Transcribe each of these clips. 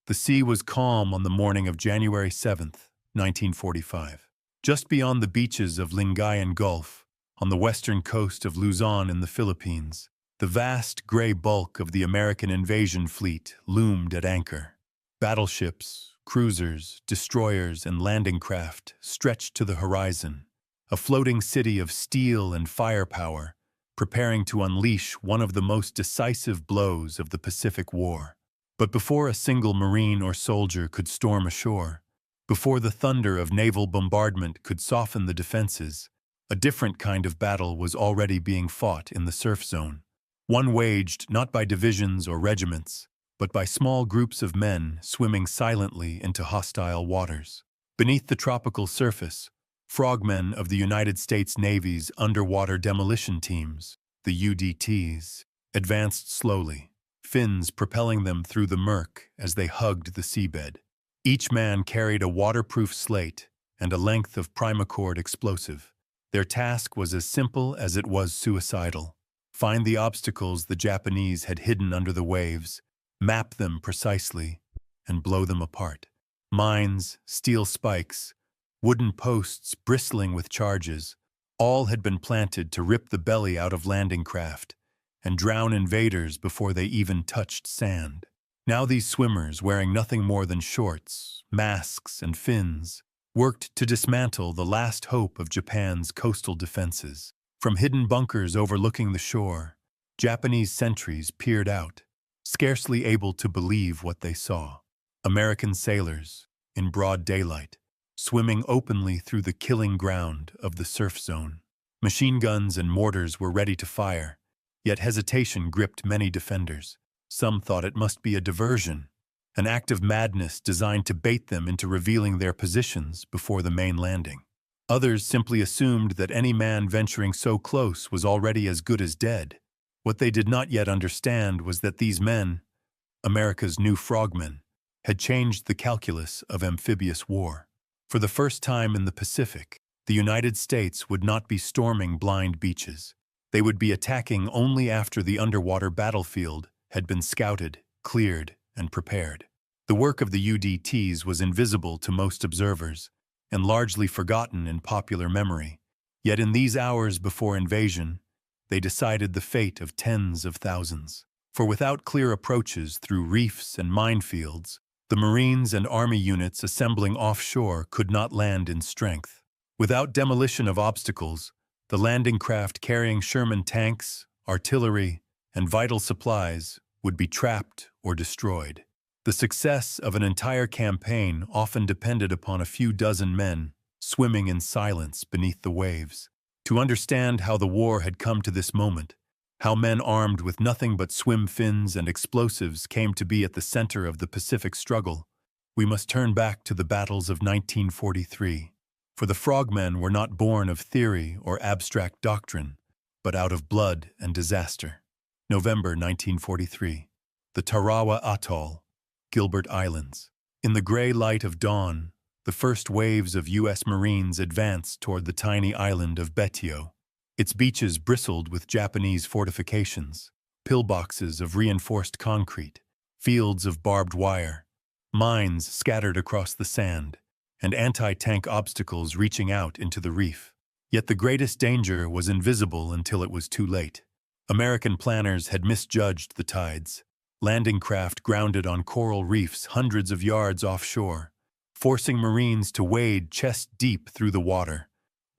The sea was calm on the morning of January 7th, 1945. Just beyond the beaches of Lingayen Gulf, on the western coast of Luzon in the Philippines, the vast gray bulk of the American invasion fleet loomed at anchor. Battleships, cruisers, destroyers, and landing craft stretched to the horizon, a floating city of steel and firepower, preparing to unleash one of the most decisive blows of the Pacific War. But before a single Marine or soldier could storm ashore, before the thunder of naval bombardment could soften the defenses, a different kind of battle was already being fought in the surf zone. One waged not by divisions or regiments, but by small groups of men swimming silently into hostile waters. Beneath the tropical surface, frogmen of the United States Navy's underwater demolition teams, the UDTs, advanced slowly, fins propelling them through the murk as they hugged the seabed. Each man carried a waterproof slate and a length of primacord explosive. Their task was as simple as it was suicidal. Find the obstacles the Japanese had hidden under the waves, map them precisely, and blow them apart. Mines, steel spikes, wooden posts bristling with charges, all had been planted to rip the belly out of landing craft and drown invaders before they even touched sand. Now these swimmers, wearing nothing more than shorts, masks, and fins, worked to dismantle the last hope of Japan's coastal defenses. From hidden bunkers overlooking the shore, Japanese sentries peered out, scarcely able to believe what they saw. American sailors, in broad daylight, swimming openly through the killing ground of the surf zone. Machine guns and mortars were ready to fire, yet hesitation gripped many defenders. Some thought it must be a diversion, an act of madness designed to bait them into revealing their positions before the main landing. Others simply assumed that any man venturing so close was already as good as dead. What they did not yet understand was that these men, America's new frogmen, had changed the calculus of amphibious war. For the first time in the Pacific, the United States would not be storming blind beaches. They would be attacking only after the underwater battlefield had been scouted, cleared, and prepared. The work of the UDTs was invisible to most observers and largely forgotten in popular memory. Yet in these hours before invasion, they decided the fate of tens of thousands. For without clear approaches through reefs and minefields, the Marines and Army units assembling offshore could not land in strength. Without demolition of obstacles, the landing craft carrying Sherman tanks, artillery, and vital supplies would be trapped or destroyed. The success of an entire campaign often depended upon a few dozen men swimming in silence beneath the waves. To understand how the war had come to this moment, how men armed with nothing but swim fins and explosives came to be at the center of the Pacific struggle, we must turn back to the battles of 1943. For the frogmen were not born of theory or abstract doctrine, but out of blood and disaster. November 1943. The Tarawa Atoll, Gilbert Islands. In the gray light of dawn, the first waves of U.S. Marines advanced toward the tiny island of Betio. Its beaches bristled with Japanese fortifications, pillboxes of reinforced concrete, fields of barbed wire, mines scattered across the sand, and anti-tank obstacles reaching out into the reef. Yet the greatest danger was invisible until it was too late. American planners had misjudged the tides. Landing craft grounded on coral reefs hundreds of yards offshore, forcing Marines to wade chest-deep through the water,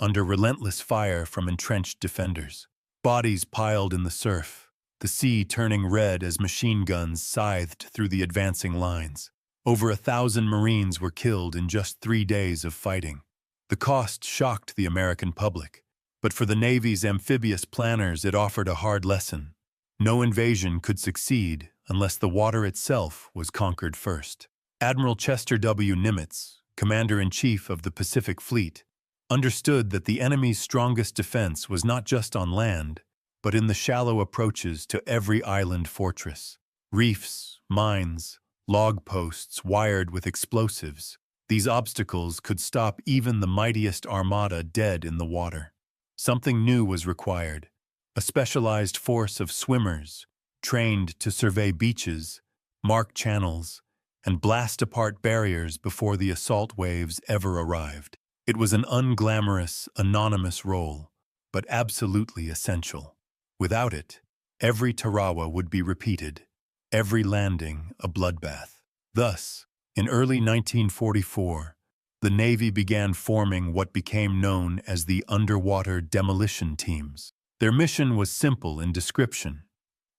under relentless fire from entrenched defenders. Bodies piled in the surf, the sea turning red as machine guns scythed through the advancing lines. Over 1,000 Marines were killed in just 3 days of fighting. The cost shocked the American public, but for the Navy's amphibious planners it offered a hard lesson. No invasion could succeed unless the water itself was conquered first. Admiral Chester W. Nimitz, Commander-in-Chief of the Pacific Fleet, understood that the enemy's strongest defense was not just on land, but in the shallow approaches to every island fortress. Reefs, mines, log posts wired with explosives. These obstacles could stop even the mightiest armada dead in the water. Something new was required, a specialized force of swimmers, trained to survey beaches, mark channels, and blast apart barriers before the assault waves ever arrived. It was an unglamorous, anonymous role, but absolutely essential. Without it, every Tarawa would be repeated, every landing a bloodbath. Thus, in early 1944, the Navy began forming what became known as the underwater demolition teams. Their mission was simple in description,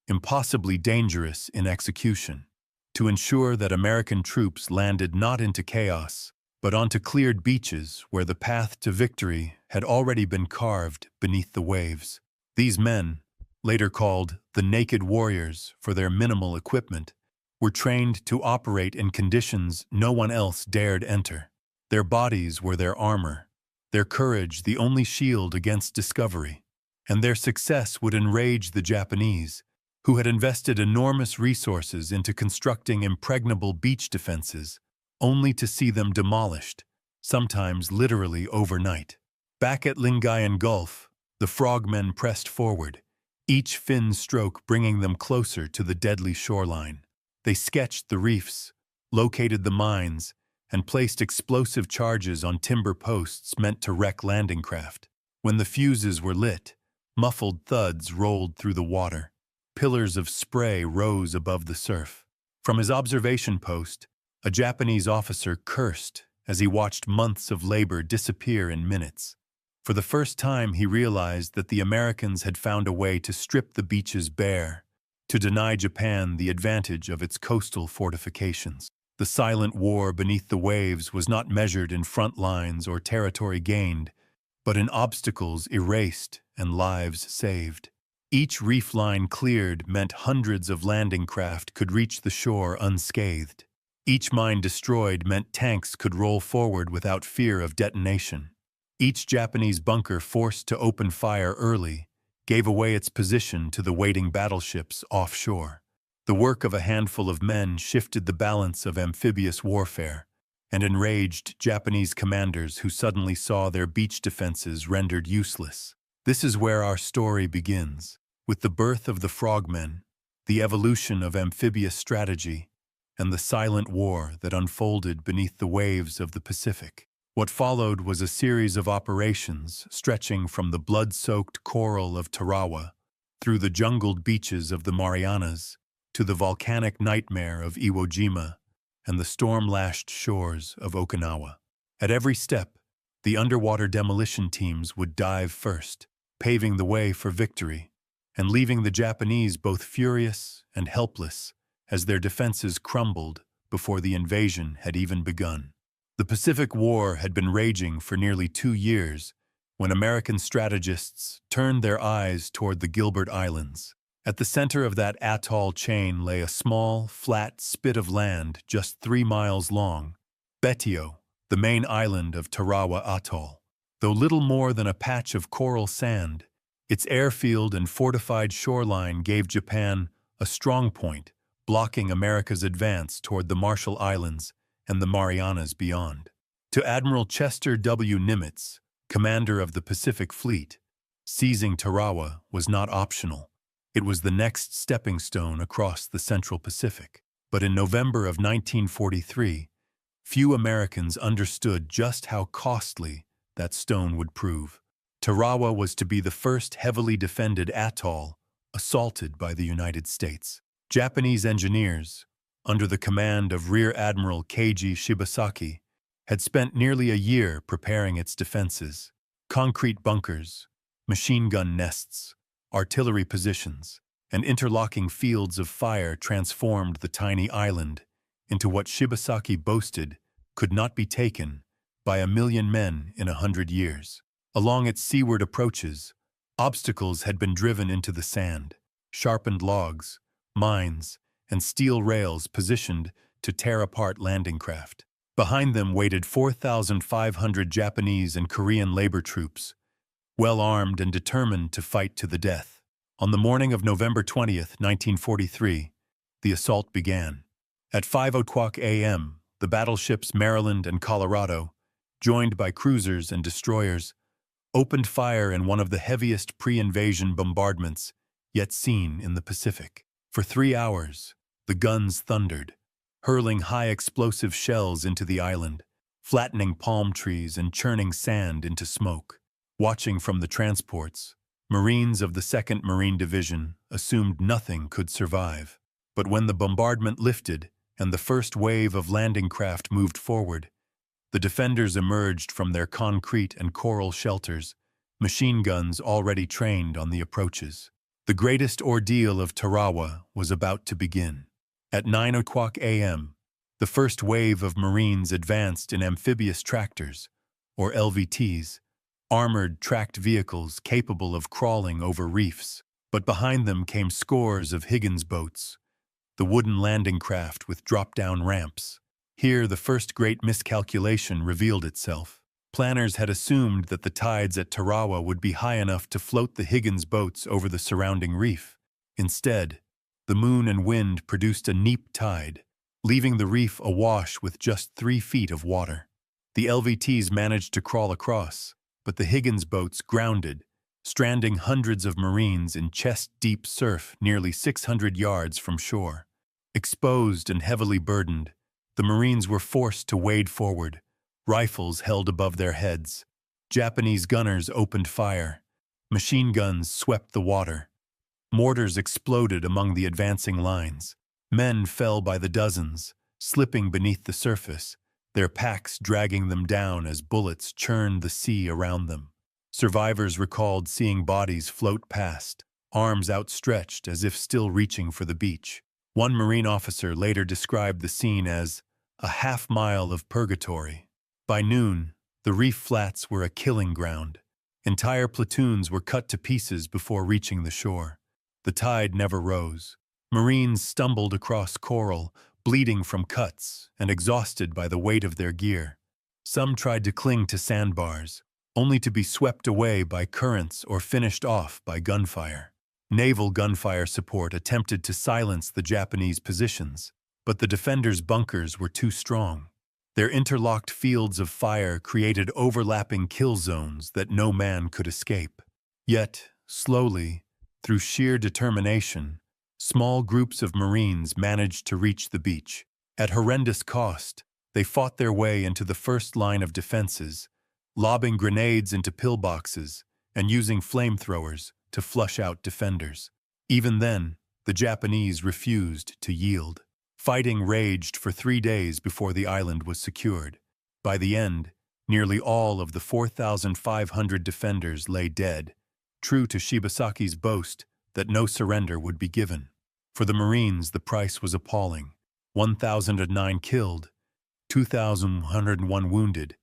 impossibly dangerous in execution: to ensure that American troops landed not into chaos, but onto cleared beaches where the path to victory had already been carved beneath the waves. These men, later called the Naked Warriors for their minimal equipment, were trained to operate in conditions no one else dared enter. Their bodies were their armor, their courage the only shield against discovery, and their success would enrage the Japanese, who had invested enormous resources into constructing impregnable beach defenses, only to see them demolished, sometimes literally overnight. Back at Lingayen Gulf, the frogmen pressed forward, each fin stroke bringing them closer to the deadly shoreline. They sketched the reefs, located the mines, and placed explosive charges on timber posts meant to wreck landing craft. When the fuses were lit, muffled thuds rolled through the water. Pillars of spray rose above the surf. From his observation post, a Japanese officer cursed as he watched months of labor disappear in minutes. For the first time, he realized that the Americans had found a way to strip the beaches bare, to deny Japan the advantage of its coastal fortifications. The silent war beneath the waves was not measured in front lines or territory gained, but in obstacles erased and lives saved. Each reef line cleared meant hundreds of landing craft could reach the shore unscathed. Each mine destroyed meant tanks could roll forward without fear of detonation. Each Japanese bunker forced to open fire early gave away its position to the waiting battleships offshore. The work of a handful of men shifted the balance of amphibious warfare, and enraged Japanese commanders who suddenly saw their beach defenses rendered useless. This is where our story begins, with the birth of the frogmen, the evolution of amphibious strategy, and the silent war that unfolded beneath the waves of the Pacific. What followed was a series of operations stretching from the blood-soaked coral of Tarawa through the jungled beaches of the Marianas to the volcanic nightmare of Iwo Jima and the storm-lashed shores of Okinawa. At every step, the underwater demolition teams would dive first, paving the way for victory, and leaving the Japanese both furious and helpless as their defenses crumbled before the invasion had even begun. The Pacific War had been raging for nearly 2 years when American strategists turned their eyes toward the Gilbert Islands. At the center of that atoll chain lay a small, flat spit of land just 3 miles long, Betio, the main island of Tarawa Atoll. Though little more than a patch of coral sand, its airfield and fortified shoreline gave Japan a strong point, blocking America's advance toward the Marshall Islands and the Marianas beyond. To Admiral Chester W. Nimitz, commander of the Pacific Fleet, seizing Tarawa was not optional. It was the next stepping stone across the Central Pacific. But in November of 1943, few Americans understood just how costly that stone would prove. Tarawa was to be the first heavily defended atoll assaulted by the United States. Japanese engineers, under the command of Rear Admiral Keiji Shibasaki, had spent nearly a year preparing its defenses. Concrete bunkers, machine gun nests, artillery positions, and interlocking fields of fire transformed the tiny island into what Shibasaki boasted could not be taken by 1,000,000 men in 100 years. Along its seaward approaches, obstacles had been driven into the sand, sharpened logs, mines, and steel rails positioned to tear apart landing craft. Behind them waited 4,500 Japanese and Korean labor troops, well armed and determined to fight to the death. On the morning of November 20th, 1943, the assault began. At 5:00 a.m., the battleships Maryland and Colorado, joined by cruisers and destroyers, opened fire in one of the heaviest pre-invasion bombardments yet seen in the Pacific. For 3 hours, the guns thundered, hurling high explosive shells into the island, flattening palm trees and churning sand into smoke. Watching from the transports, Marines of the 2nd Marine Division assumed nothing could survive. But when the bombardment lifted and the first wave of landing craft moved forward, the defenders emerged from their concrete and coral shelters, machine guns already trained on the approaches. The greatest ordeal of Tarawa was about to begin. At 9 o'clock a.m., the first wave of Marines advanced in amphibious tractors, or LVTs, armored tracked vehicles capable of crawling over reefs. But behind them came scores of Higgins boats, the wooden landing craft with drop-down ramps. Here, the first great miscalculation revealed itself. Planners had assumed that the tides at Tarawa would be high enough to float the Higgins boats over the surrounding reef. Instead, the moon and wind produced a neap tide, leaving the reef awash with just 3 feet of water. The LVTs managed to crawl across, but the Higgins boats grounded, stranding hundreds of Marines in chest-deep surf nearly 600 yards from shore. Exposed and heavily burdened, the Marines were forced to wade forward, rifles held above their heads. Japanese gunners opened fire. Machine guns swept the water. Mortars exploded among the advancing lines. Men fell by the dozens, slipping beneath the surface, their packs dragging them down as bullets churned the sea around them. Survivors recalled seeing bodies float past, arms outstretched as if still reaching for the beach. One Marine officer later described the scene as a half-mile of purgatory. By noon, the reef flats were a killing ground. Entire platoons were cut to pieces before reaching the shore. The tide never rose. Marines stumbled across coral, bleeding from cuts and exhausted by the weight of their gear. Some tried to cling to sandbars, only to be swept away by currents or finished off by gunfire. Naval gunfire support attempted to silence the Japanese positions, but the defenders' bunkers were too strong. Their interlocked fields of fire created overlapping kill zones that no man could escape. Yet, slowly, through sheer determination, small groups of Marines managed to reach the beach. At horrendous cost, they fought their way into the first line of defenses, lobbing grenades into pillboxes and using flamethrowers to flush out defenders. Even then, the Japanese refused to yield. Fighting raged for 3 days before the island was secured. By the end, nearly all of the 4,500 defenders lay dead, true to Shibasaki's boast that no surrender would be given. For the Marines, the price was appalling. 1,009 killed, 2,101 wounded,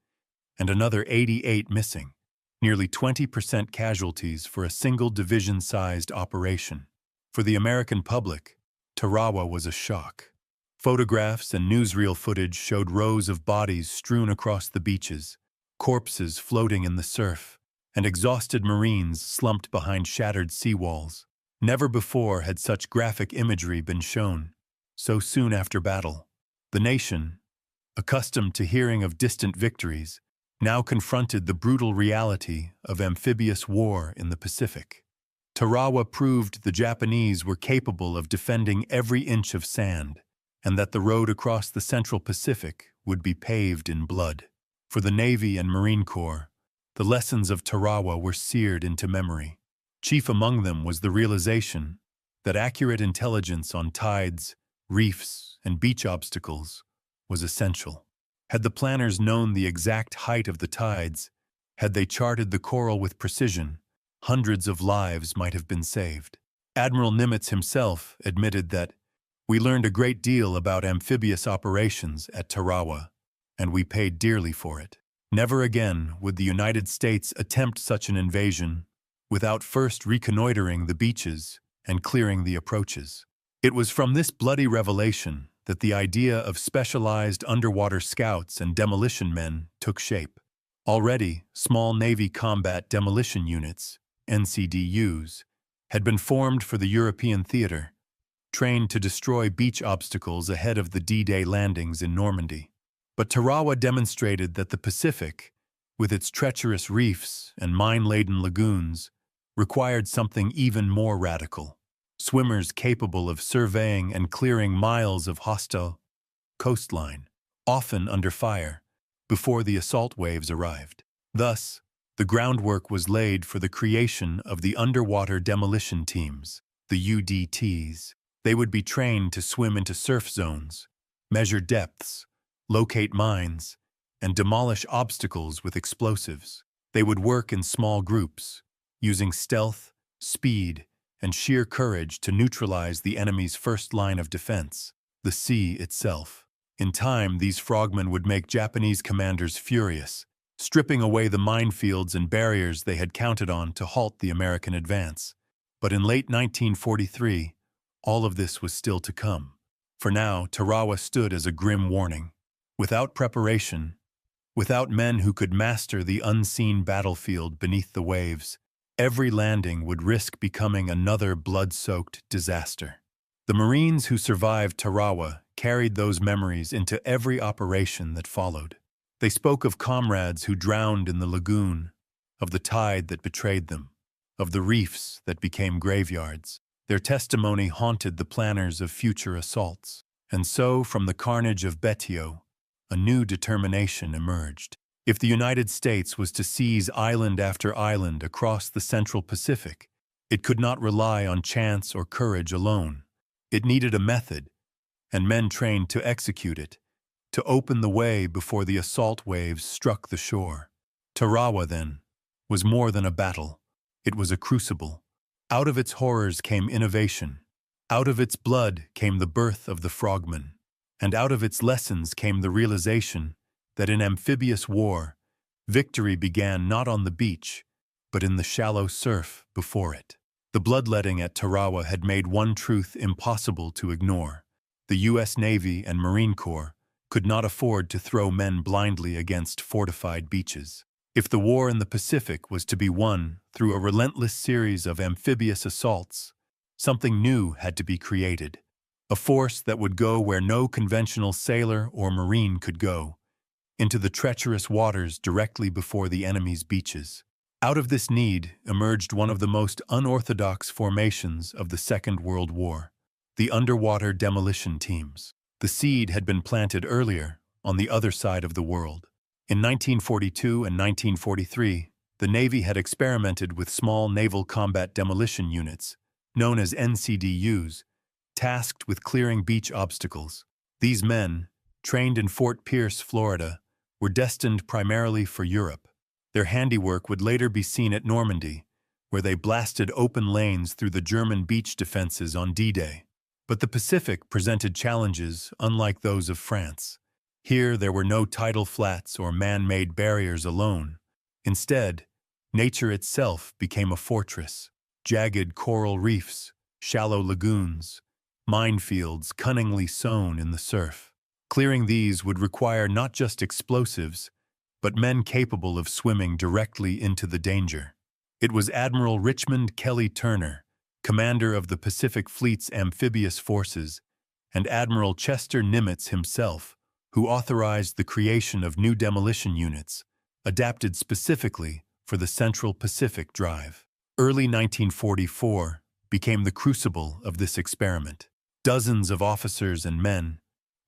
and another 88 missing. Nearly 20% casualties for a single division-sized operation. For the American public, Tarawa was a shock. Photographs and newsreel footage showed rows of bodies strewn across the beaches, corpses floating in the surf, and exhausted Marines slumped behind shattered seawalls. Never before had such graphic imagery been shown, so soon after battle. The nation, accustomed to hearing of distant victories, now confronted the brutal reality of amphibious war in the Pacific. Tarawa proved the Japanese were capable of defending every inch of sand, and that the road across the Central Pacific would be paved in blood. For the Navy and Marine Corps, the lessons of Tarawa were seared into memory. Chief among them was the realization that accurate intelligence on tides, reefs, and beach obstacles was essential. Had the planners known the exact height of the tides, had they charted the coral with precision, hundreds of lives might have been saved. Admiral Nimitz himself admitted that, "We learned a great deal about amphibious operations at Tarawa, and we paid dearly for it." Never again would the United States attempt such an invasion without first reconnoitering the beaches and clearing the approaches. It was from this bloody revelation that the idea of specialized underwater scouts and demolition men took shape. Already, small Navy combat demolition units, NCDUs, had been formed for the European theater, trained to destroy beach obstacles ahead of the D-Day landings in Normandy. But Tarawa demonstrated that the Pacific, with its treacherous reefs and mine-laden lagoons, required something even more radical. Swimmers capable of surveying and clearing miles of hostile coastline, often under fire, before the assault waves arrived. Thus, the groundwork was laid for the creation of the underwater demolition teams, the UDTs. They would be trained to swim into surf zones, measure depths, locate mines, and demolish obstacles with explosives. They would work in small groups, using stealth, speed, and sheer courage to neutralize the enemy's first line of defense, the sea itself. In time, these frogmen would make Japanese commanders furious, stripping away the minefields and barriers they had counted on to halt the American advance. But in late 1943, all of this was still to come. For now, Tarawa stood as a grim warning. Without preparation, without men who could master the unseen battlefield beneath the waves, every landing would risk becoming another blood-soaked disaster. The Marines who survived Tarawa carried those memories into every operation that followed. They spoke of comrades who drowned in the lagoon, of the tide that betrayed them, of the reefs that became graveyards. Their testimony haunted the planners of future assaults. And so, from the carnage of Betio, a new determination emerged. If the United States was to seize island after island across the Central Pacific, it could not rely on chance or courage alone. It needed a method, and men trained to execute it, to open the way before the assault waves struck the shore. Tarawa, then, was more than a battle. It was a crucible. Out of its horrors came innovation. Out of its blood came the birth of the frogman. And out of its lessons came the realization that in amphibious war, victory began not on the beach, but in the shallow surf before it. The bloodletting at Tarawa had made one truth impossible to ignore. The U.S. Navy and Marine Corps could not afford to throw men blindly against fortified beaches. If the war in the Pacific was to be won through a relentless series of amphibious assaults, something new had to be created. A force that would go where no conventional sailor or marine could go, into the treacherous waters directly before the enemy's beaches. Out of this need emerged one of the most unorthodox formations of the Second World War, the underwater demolition teams. The seed had been planted earlier, on the other side of the world. In 1942 and 1943, the Navy had experimented with small naval combat demolition units, known as NCDUs, tasked with clearing beach obstacles. These men, trained in Fort Pierce, Florida, were destined primarily for Europe. Their handiwork would later be seen at Normandy, where they blasted open lanes through the German beach defenses on D-Day. But the Pacific presented challenges unlike those of France. Here there were no tidal flats or man-made barriers alone. Instead, nature itself became a fortress. Jagged coral reefs, shallow lagoons, minefields cunningly sown in the surf. Clearing these would require not just explosives, but men capable of swimming directly into the danger. It was Admiral Richmond Kelly Turner, commander of the Pacific Fleet's amphibious forces, and Admiral Chester Nimitz himself, who authorized the creation of new demolition units, adapted specifically for the Central Pacific Drive. Early 1944 became the crucible of this experiment. Dozens of officers and men,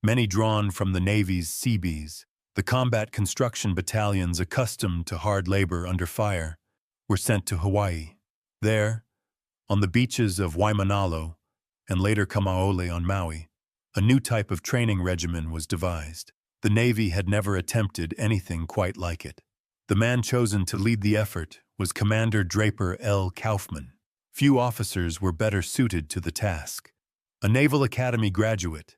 many drawn from the Navy's Seabees, the combat construction battalions accustomed to hard labor under fire, were sent to Hawaii. There, on the beaches of Waimanalo and later Kamaole on Maui, a new type of training regimen was devised. The Navy had never attempted anything quite like it. The man chosen to lead the effort was Commander Draper L. Kaufman. Few officers were better suited to the task. A Naval Academy graduate,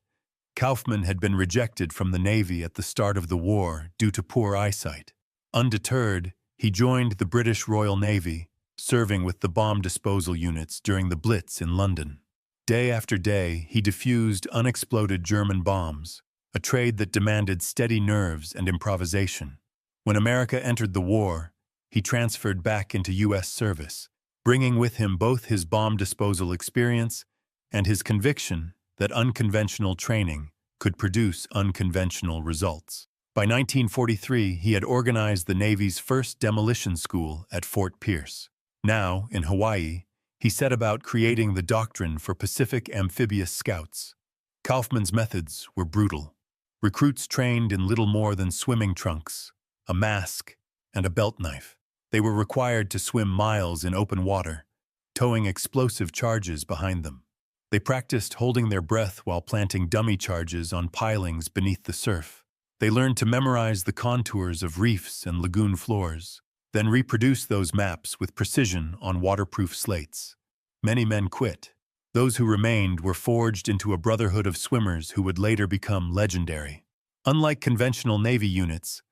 Kaufman had been rejected from the Navy at the start of the war due to poor eyesight. Undeterred, he joined the British Royal Navy, serving with the bomb disposal units during the Blitz in London. Day after day, he defused unexploded German bombs, a trade that demanded steady nerves and improvisation. When America entered the war, he transferred back into U.S. service, bringing with him both his bomb disposal experience and his conviction that unconventional training could produce unconventional results. By 1943, he had organized the Navy's first demolition school at Fort Pierce. Now, in Hawaii, he set about creating the doctrine for Pacific amphibious scouts. Kaufman's methods were brutal. Recruits trained in little more than swimming trunks, a mask, and a belt knife. They were required to swim miles in open water, towing explosive charges behind them. They practiced holding their breath while planting dummy charges on pilings beneath the surf. They learned to memorize the contours of reefs and lagoon floors, then reproduce those maps with precision on waterproof slates. Many men quit. Those who remained were forged into a brotherhood of swimmers who would later become legendary. Unlike conventional Navy units,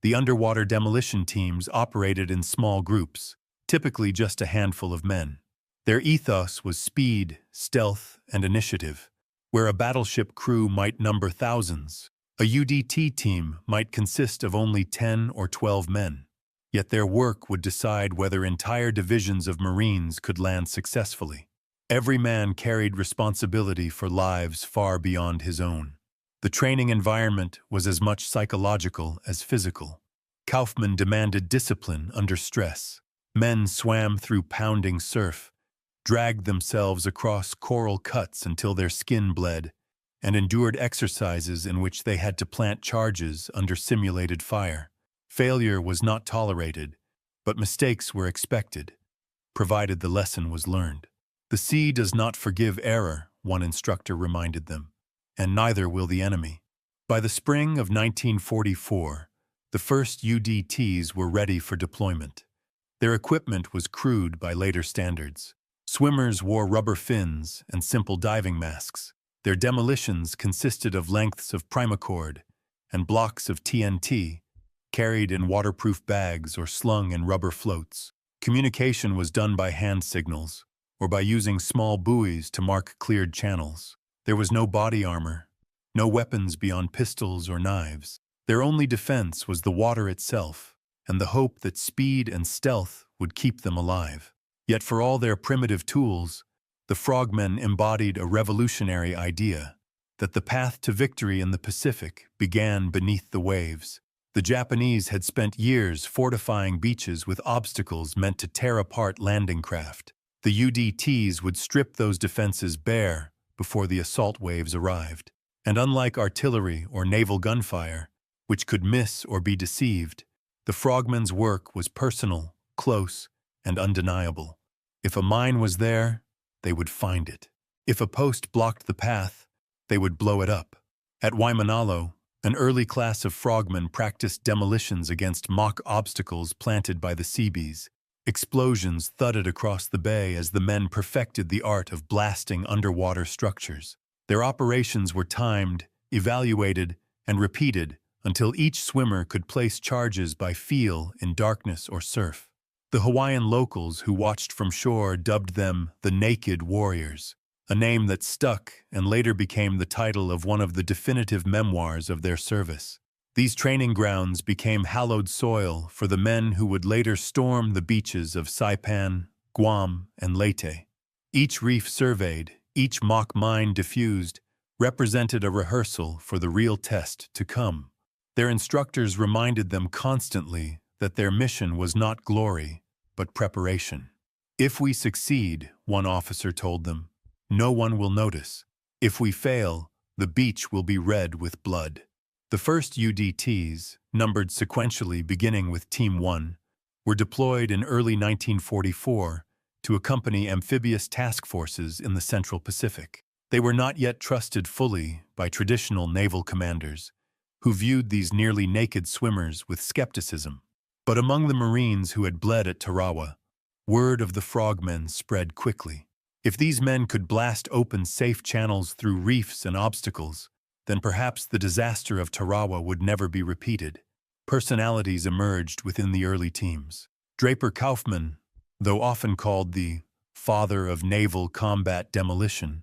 the underwater demolition teams operated in small groups, typically just a handful of men. Their ethos was speed, stealth, and initiative. Where a battleship crew might number thousands, a UDT team might consist of only 10 or 12 men. Yet their work would decide whether entire divisions of Marines could land successfully. Every man carried responsibility for lives far beyond his own. The training environment was as much psychological as physical. Kaufman demanded discipline under stress. Men swam through pounding surf, dragged themselves across coral cuts until their skin bled, and endured exercises in which they had to plant charges under simulated fire. Failure was not tolerated, but mistakes were expected, provided the lesson was learned. The sea does not forgive error, one instructor reminded them, and neither will the enemy. By the spring of 1944, the first UDTs were ready for deployment. Their equipment was crude by later standards. Swimmers wore rubber fins and simple diving masks. Their demolitions consisted of lengths of primacord and blocks of TNT, carried in waterproof bags or slung in rubber floats. Communication was done by hand signals, or by using small buoys to mark cleared channels. There was no body armor, no weapons beyond pistols or knives. Their only defense was the water itself, and the hope that speed and stealth would keep them alive. Yet for all their primitive tools, the frogmen embodied a revolutionary idea, that the path to victory in the Pacific began beneath the waves. The Japanese had spent years fortifying beaches with obstacles meant to tear apart landing craft. The UDTs would strip those defenses bare before the assault waves arrived. And unlike artillery or naval gunfire, which could miss or be deceived, the frogmen's work was personal, close, and undeniable. If a mine was there, they would find it. If a post blocked the path, they would blow it up. At Waimanalo, an early class of frogmen practiced demolitions against mock obstacles planted by the Seabees. Explosions thudded across the bay as the men perfected the art of blasting underwater structures. Their operations were timed, evaluated, and repeated until each swimmer could place charges by feel in darkness or surf. The Hawaiian locals who watched from shore dubbed them the Naked Warriors, a name that stuck and later became the title of one of the definitive memoirs of their service. These training grounds became hallowed soil for the men who would later storm the beaches of Saipan, Guam, and Leyte. Each reef surveyed, each mock mine diffused, represented a rehearsal for the real test to come. Their instructors reminded them constantly that their mission was not glory, but preparation. If we succeed, one officer told them, no one will notice. If we fail, the beach will be red with blood. The first UDTs, numbered sequentially beginning with Team 1, were deployed in early 1944 to accompany amphibious task forces in the Central Pacific. They were not yet trusted fully by traditional naval commanders, who viewed these nearly naked swimmers with skepticism. But among the Marines who had bled at Tarawa, word of the frogmen spread quickly. If these men could blast open safe channels through reefs and obstacles, then perhaps the disaster of Tarawa would never be repeated. Personalities emerged within the early teams. Draper Kaufman, though often called the father of naval combat demolition,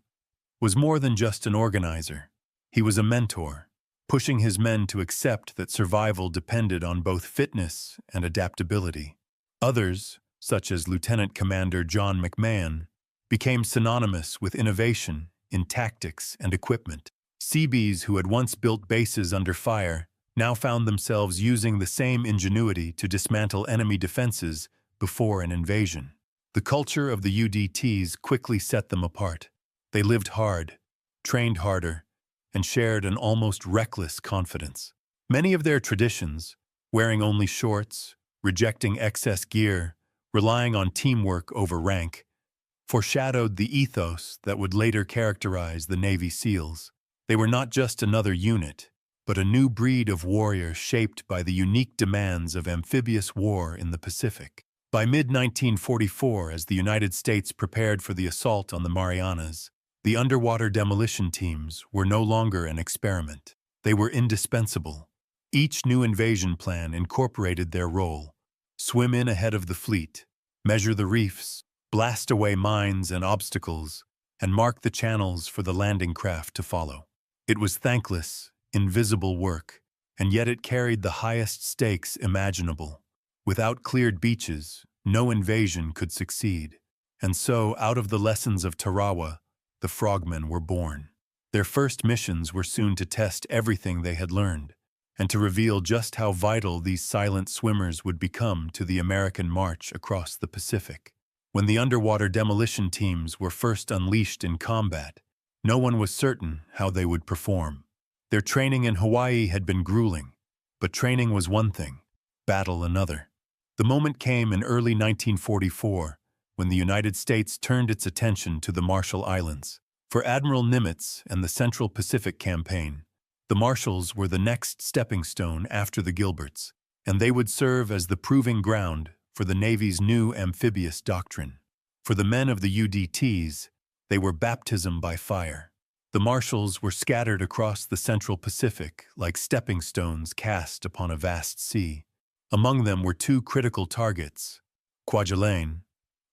was more than just an organizer. He was a mentor, pushing his men to accept that survival depended on both fitness and adaptability. Others, such as Lieutenant Commander John McMahon, became synonymous with innovation in tactics and equipment. Seabees who had once built bases under fire now found themselves using the same ingenuity to dismantle enemy defenses before an invasion. The culture of the UDTs quickly set them apart. They lived hard, trained harder, and shared an almost reckless confidence. Many of their traditions, wearing only shorts, rejecting excess gear, relying on teamwork over rank, foreshadowed the ethos that would later characterize the Navy SEALs. They were not just another unit, but a new breed of warrior shaped by the unique demands of amphibious war in the Pacific. By mid-1944, as the United States prepared for the assault on the Marianas, the underwater demolition teams were no longer an experiment. They were indispensable. Each new invasion plan incorporated their role: swim in ahead of the fleet, measure the reefs, blast away mines and obstacles, and mark the channels for the landing craft to follow. It was thankless, invisible work, and yet it carried the highest stakes imaginable. Without cleared beaches, no invasion could succeed. And so, out of the lessons of Tarawa, the frogmen were born. Their first missions were soon to test everything they had learned, and to reveal just how vital these silent swimmers would become to the American march across the Pacific. When the underwater demolition teams were first unleashed in combat, no one was certain how they would perform. Their training in Hawaii had been grueling, but training was one thing, battle another. The moment came in early 1944, when the United States turned its attention to the Marshall Islands. For Admiral Nimitz and the Central Pacific Campaign, the Marshalls were the next stepping stone after the Gilberts, and they would serve as the proving ground for the Navy's new amphibious doctrine. For the men of the UDTs, they were baptism by fire. The Marshalls were scattered across the Central Pacific like stepping stones cast upon a vast sea. Among them were two critical targets: Kwajalein,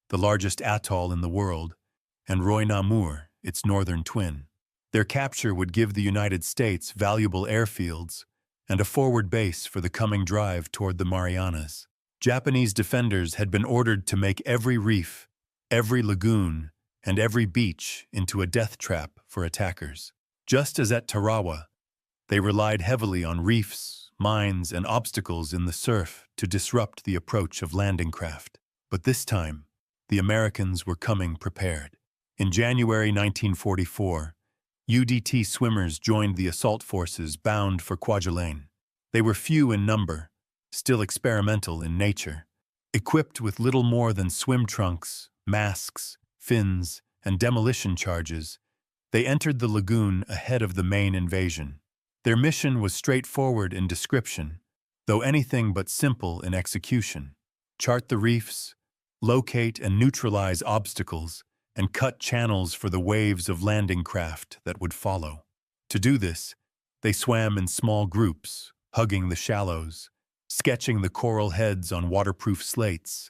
the largest atoll in the world, and Roy Namur, its northern twin. Their capture would give the United States valuable airfields and a forward base for the coming drive toward the Marianas. Japanese defenders had been ordered to make every reef, every lagoon, and every beach into a death trap for attackers. Just as at Tarawa, they relied heavily on reefs, mines, and obstacles in the surf to disrupt the approach of landing craft. But this time, the Americans were coming prepared. In January 1944, UDT swimmers joined the assault forces bound for Kwajalein. They were few in number, still experimental in nature. Equipped with little more than swim trunks, masks, fins, and demolition charges, they entered the lagoon ahead of the main invasion. Their mission was straightforward in description, though anything but simple in execution: chart the reefs, locate and neutralize obstacles, and cut channels for the waves of landing craft that would follow. To do this, they swam in small groups, hugging the shallows, sketching the coral heads on waterproof slates,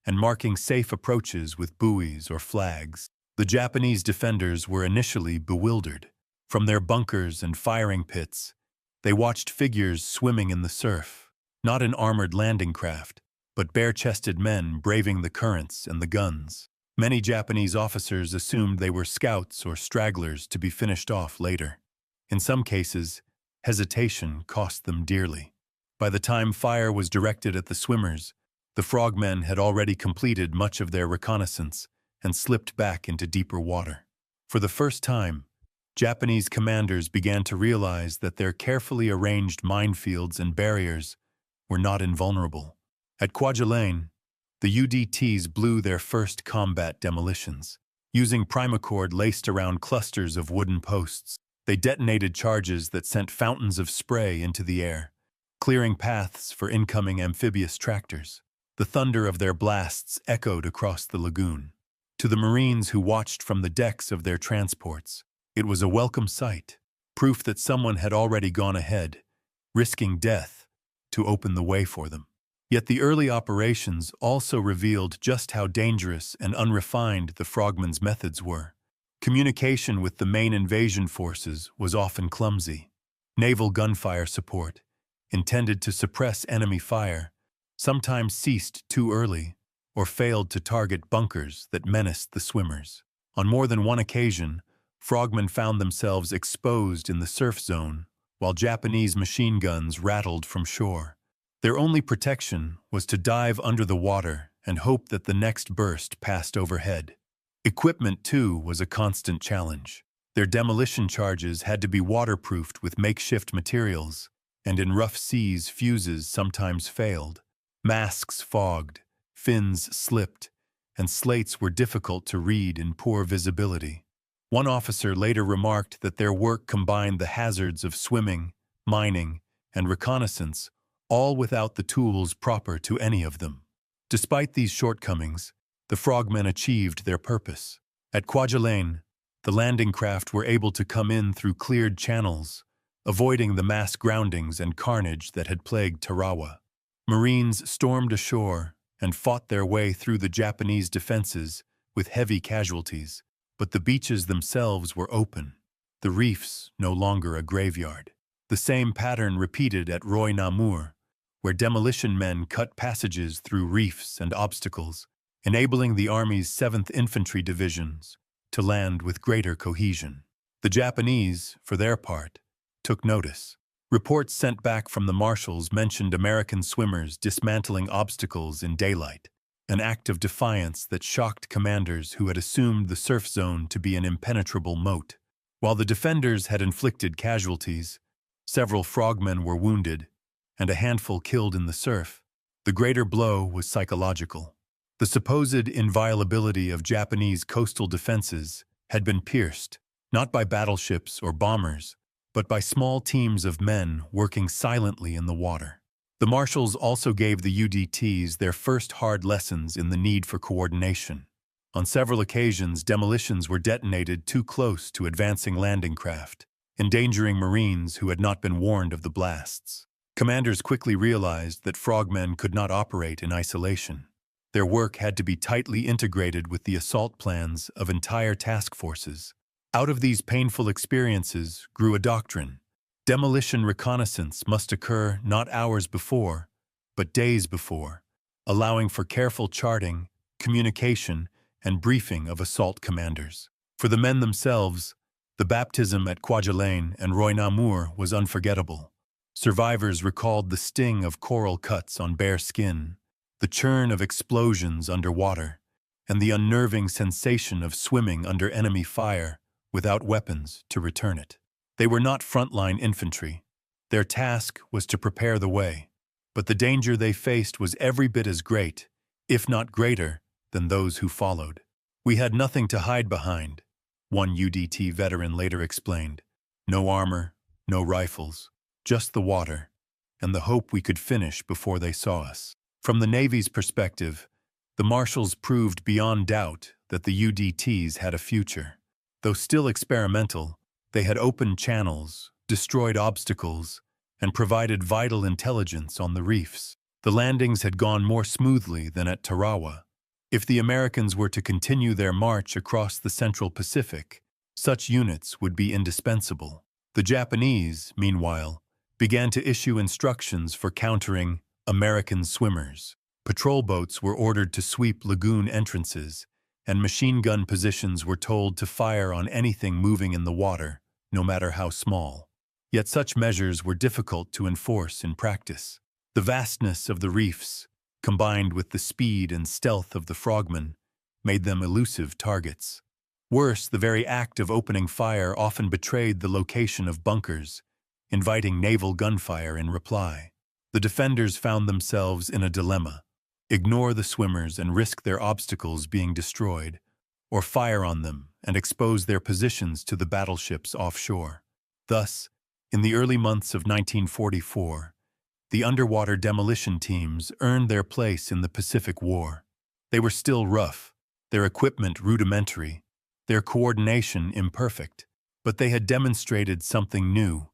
and marking safe approaches with buoys or flags. The Japanese defenders were initially bewildered. From their bunkers and firing pits, they watched figures swimming in the surf, not in armored landing craft, but bare-chested men braving the currents and the guns. Many Japanese officers assumed they were scouts or stragglers to be finished off later. In some cases, hesitation cost them dearly. By the time fire was directed at the swimmers, the frogmen had already completed much of their reconnaissance and slipped back into deeper water. For the first time, Japanese commanders began to realize that their carefully arranged minefields and barriers were not invulnerable. At Kwajalein, the UDTs blew their first combat demolitions. Using primacord laced around clusters of wooden posts, they detonated charges that sent fountains of spray into the air, clearing paths for incoming amphibious tractors. The thunder of their blasts echoed across the lagoon. To the Marines who watched from the decks of their transports, it was a welcome sight, proof that someone had already gone ahead, risking death, to open the way for them. Yet the early operations also revealed just how dangerous and unrefined the frogmen's methods were. Communication with the main invasion forces was often clumsy. Naval gunfire support, intended to suppress enemy fire, sometimes ceased too early or failed to target bunkers that menaced the swimmers. On more than one occasion, frogmen found themselves exposed in the surf zone while Japanese machine guns rattled from shore. Their only protection was to dive under the water and hope that the next burst passed overhead. Equipment, too, was a constant challenge. Their demolition charges had to be waterproofed with makeshift materials, and in rough seas fuses sometimes failed. Masks fogged, fins slipped, and slates were difficult to read in poor visibility. One officer later remarked that their work combined the hazards of swimming, mining, and reconnaissance, all without the tools proper to any of them. Despite these shortcomings, the frogmen achieved their purpose. At Kwajalein, the landing craft were able to come in through cleared channels, avoiding the mass groundings and carnage that had plagued Tarawa. Marines stormed ashore and fought their way through the Japanese defenses with heavy casualties, but the beaches themselves were open, the reefs no longer a graveyard. The same pattern repeated at Roy Namur, where demolition men cut passages through reefs and obstacles, enabling the Army's 7th Infantry Divisions to land with greater cohesion. The Japanese, for their part, took notice. Reports sent back from the marshals mentioned American swimmers dismantling obstacles in daylight, an act of defiance that shocked commanders who had assumed the surf zone to be an impenetrable moat. While the defenders had inflicted casualties, several frogmen were wounded, and a handful killed in the surf. The greater blow was psychological. The supposed inviolability of Japanese coastal defenses had been pierced, not by battleships or bombers, but by small teams of men working silently in the water. The marshals also gave the UDTs their first hard lessons in the need for coordination. On several occasions, demolitions were detonated too close to advancing landing craft, endangering Marines who had not been warned of the blasts. Commanders quickly realized that frogmen could not operate in isolation. Their work had to be tightly integrated with the assault plans of entire task forces. Out of these painful experiences grew a doctrine. Demolition reconnaissance must occur not hours before, but days before, allowing for careful charting, communication, and briefing of assault commanders. For the men themselves, the baptism at Kwajalein and Roy Namur was unforgettable. Survivors recalled the sting of coral cuts on bare skin, the churn of explosions underwater, and the unnerving sensation of swimming under enemy fire without weapons to return it. They were not frontline infantry. Their task was to prepare the way, but the danger they faced was every bit as great, if not greater, than those who followed. "We had nothing to hide behind," one UDT veteran later explained. "No armor, no rifles, just the water, and the hope we could finish before they saw us." From the Navy's perspective, the marshals proved beyond doubt that the UDTs had a future. Though still experimental, they had opened channels, destroyed obstacles, and provided vital intelligence on the reefs. The landings had gone more smoothly than at Tarawa. If the Americans were to continue their march across the Central Pacific, such units would be indispensable. The Japanese, meanwhile, began to issue instructions for countering American swimmers. Patrol boats were ordered to sweep lagoon entrances, and machine gun positions were told to fire on anything moving in the water, no matter how small. Yet such measures were difficult to enforce in practice. The vastness of the reefs, combined with the speed and stealth of the frogmen, made them elusive targets. Worse, the very act of opening fire often betrayed the location of bunkers, inviting naval gunfire in reply. The defenders found themselves in a dilemma: ignore the swimmers and risk their obstacles being destroyed, or fire on them and expose their positions to the battleships offshore. Thus, in the early months of 1944, the underwater demolition teams earned their place in the Pacific War. They were still rough, their equipment rudimentary, their coordination imperfect, but they had demonstrated something new: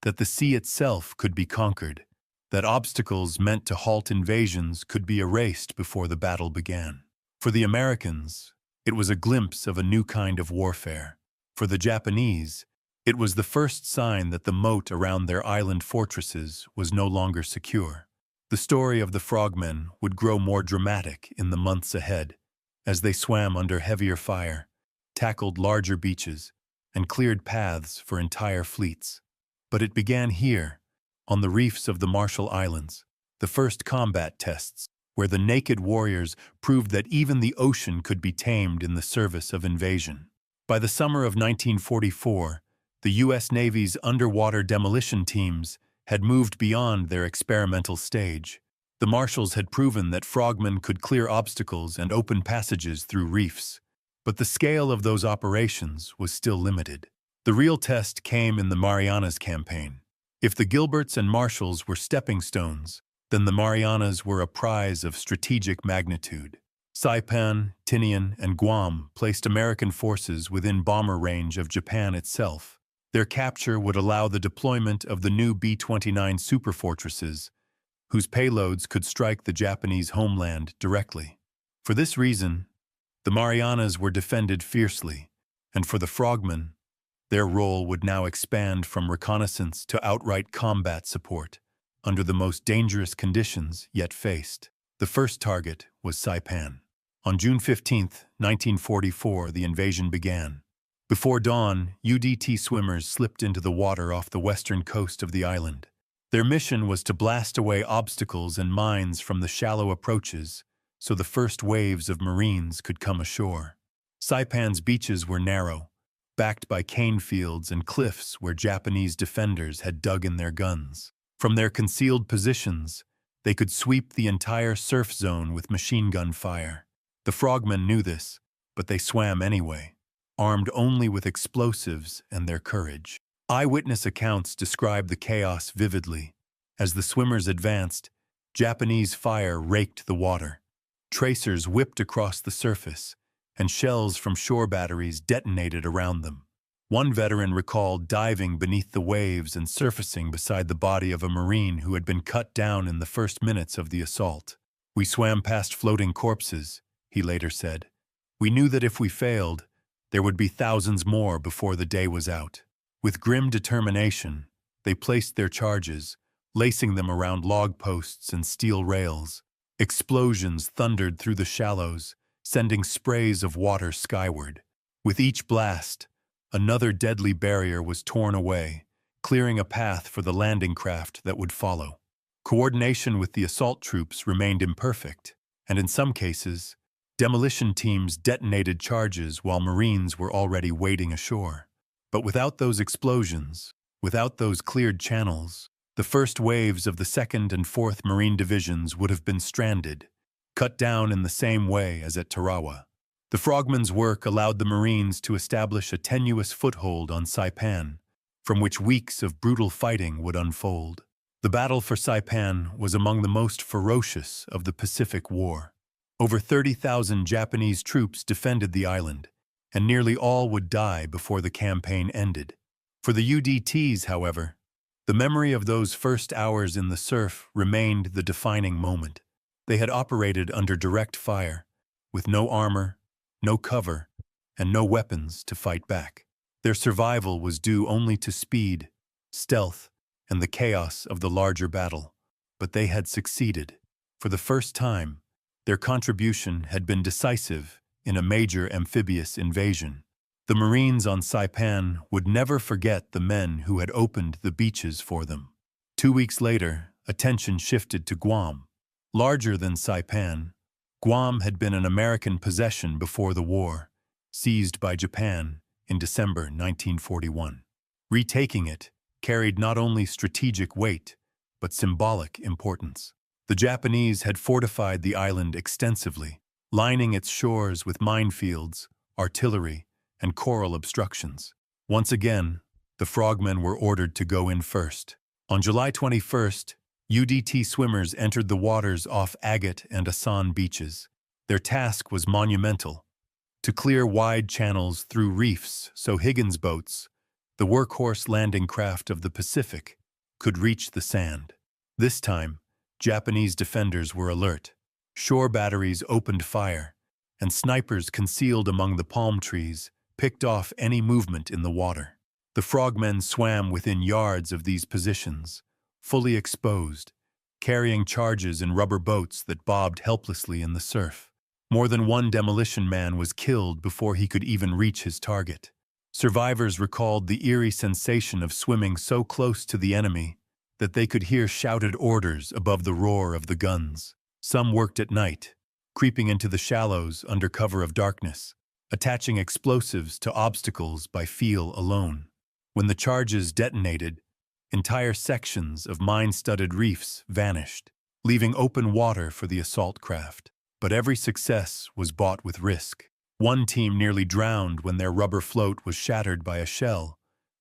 that the sea itself could be conquered, that obstacles meant to halt invasions could be erased before the battle began. For the Americans, it was a glimpse of a new kind of warfare. For the Japanese, it was the first sign that the moat around their island fortresses was no longer secure. The story of the frogmen would grow more dramatic in the months ahead, as they swam under heavier fire, tackled larger beaches, and cleared paths for entire fleets. But it began here, on the reefs of the Marshall Islands, the first combat tests, where the naked warriors proved that even the ocean could be tamed in the service of invasion. By the summer of 1944, the U.S. Navy's underwater demolition teams had moved beyond their experimental stage. The Marshals had proven that frogmen could clear obstacles and open passages through reefs. But the scale of those operations was still limited. The real test came in the Marianas campaign. If the Gilberts and Marshalls were stepping stones, then the Marianas were a prize of strategic magnitude. Saipan, Tinian, and Guam placed American forces within bomber range of Japan itself. Their capture would allow the deployment of the new B-29 superfortresses, whose payloads could strike the Japanese homeland directly. For this reason, the Marianas were defended fiercely, and for the frogmen, their role would now expand from reconnaissance to outright combat support, under the most dangerous conditions yet faced. The first target was Saipan. On June 15, 1944, the invasion began. Before dawn, UDT swimmers slipped into the water off the western coast of the island. Their mission was to blast away obstacles and mines from the shallow approaches so the first waves of Marines could come ashore. Saipan's beaches were narrow, backed by cane fields and cliffs where Japanese defenders had dug in their guns. From their concealed positions, they could sweep the entire surf zone with machine gun fire. The frogmen knew this, but they swam anyway, armed only with explosives and their courage. Eyewitness accounts describe the chaos vividly. As the swimmers advanced, Japanese fire raked the water. Tracers whipped across the surface, and shells from shore batteries detonated around them. One veteran recalled diving beneath the waves and surfacing beside the body of a Marine who had been cut down in the first minutes of the assault. "We swam past floating corpses," he later said. "We knew that if we failed, there would be thousands more before the day was out." With grim determination, they placed their charges, lacing them around log posts and steel rails. Explosions thundered through the shallows, sending sprays of water skyward. With each blast, another deadly barrier was torn away, clearing a path for the landing craft that would follow. Coordination with the assault troops remained imperfect, and in some cases, demolition teams detonated charges while Marines were already wading ashore. But without those explosions, without those cleared channels, the first waves of the 2nd and 4th Marine Divisions would have been stranded, cut down in the same way as at Tarawa. The frogmen's work allowed the Marines to establish a tenuous foothold on Saipan, from which weeks of brutal fighting would unfold. The battle for Saipan was among the most ferocious of the Pacific War. Over 30,000 Japanese troops defended the island, and nearly all would die before the campaign ended. For the UDTs, however, the memory of those first hours in the surf remained the defining moment. They had operated under direct fire, with no armor, no cover, and no weapons to fight back. Their survival was due only to speed, stealth, and the chaos of the larger battle. But they had succeeded. For the first time, their contribution had been decisive in a major amphibious invasion. The Marines on Saipan would never forget the men who had opened the beaches for them. 2 weeks later, attention shifted to Guam. Larger than Saipan, Guam had been an American possession before the war, seized by Japan in December 1941. Retaking it carried not only strategic weight, but symbolic importance. The Japanese had fortified the island extensively, lining its shores with minefields, artillery, and coral obstructions. Once again, the frogmen were ordered to go in first. On July 21st, UDT swimmers entered the waters off Agate and Asan beaches. Their task was monumental: to clear wide channels through reefs so Higgins boats, the workhorse landing craft of the Pacific, could reach the sand. This time, Japanese defenders were alert. Shore batteries opened fire, and snipers concealed among the palm trees picked off any movement in the water. The frogmen swam within yards of these positions, fully exposed, carrying charges in rubber boats that bobbed helplessly in the surf. More than one demolition man was killed before he could even reach his target. Survivors recalled the eerie sensation of swimming so close to the enemy that they could hear shouted orders above the roar of the guns. Some worked at night, creeping into the shallows under cover of darkness. attaching explosives to obstacles by feel alone. When the charges detonated, entire sections of mine-studded reefs vanished, leaving open water for the assault craft. But every success was bought with risk. One team nearly drowned when their rubber float was shattered by a shell,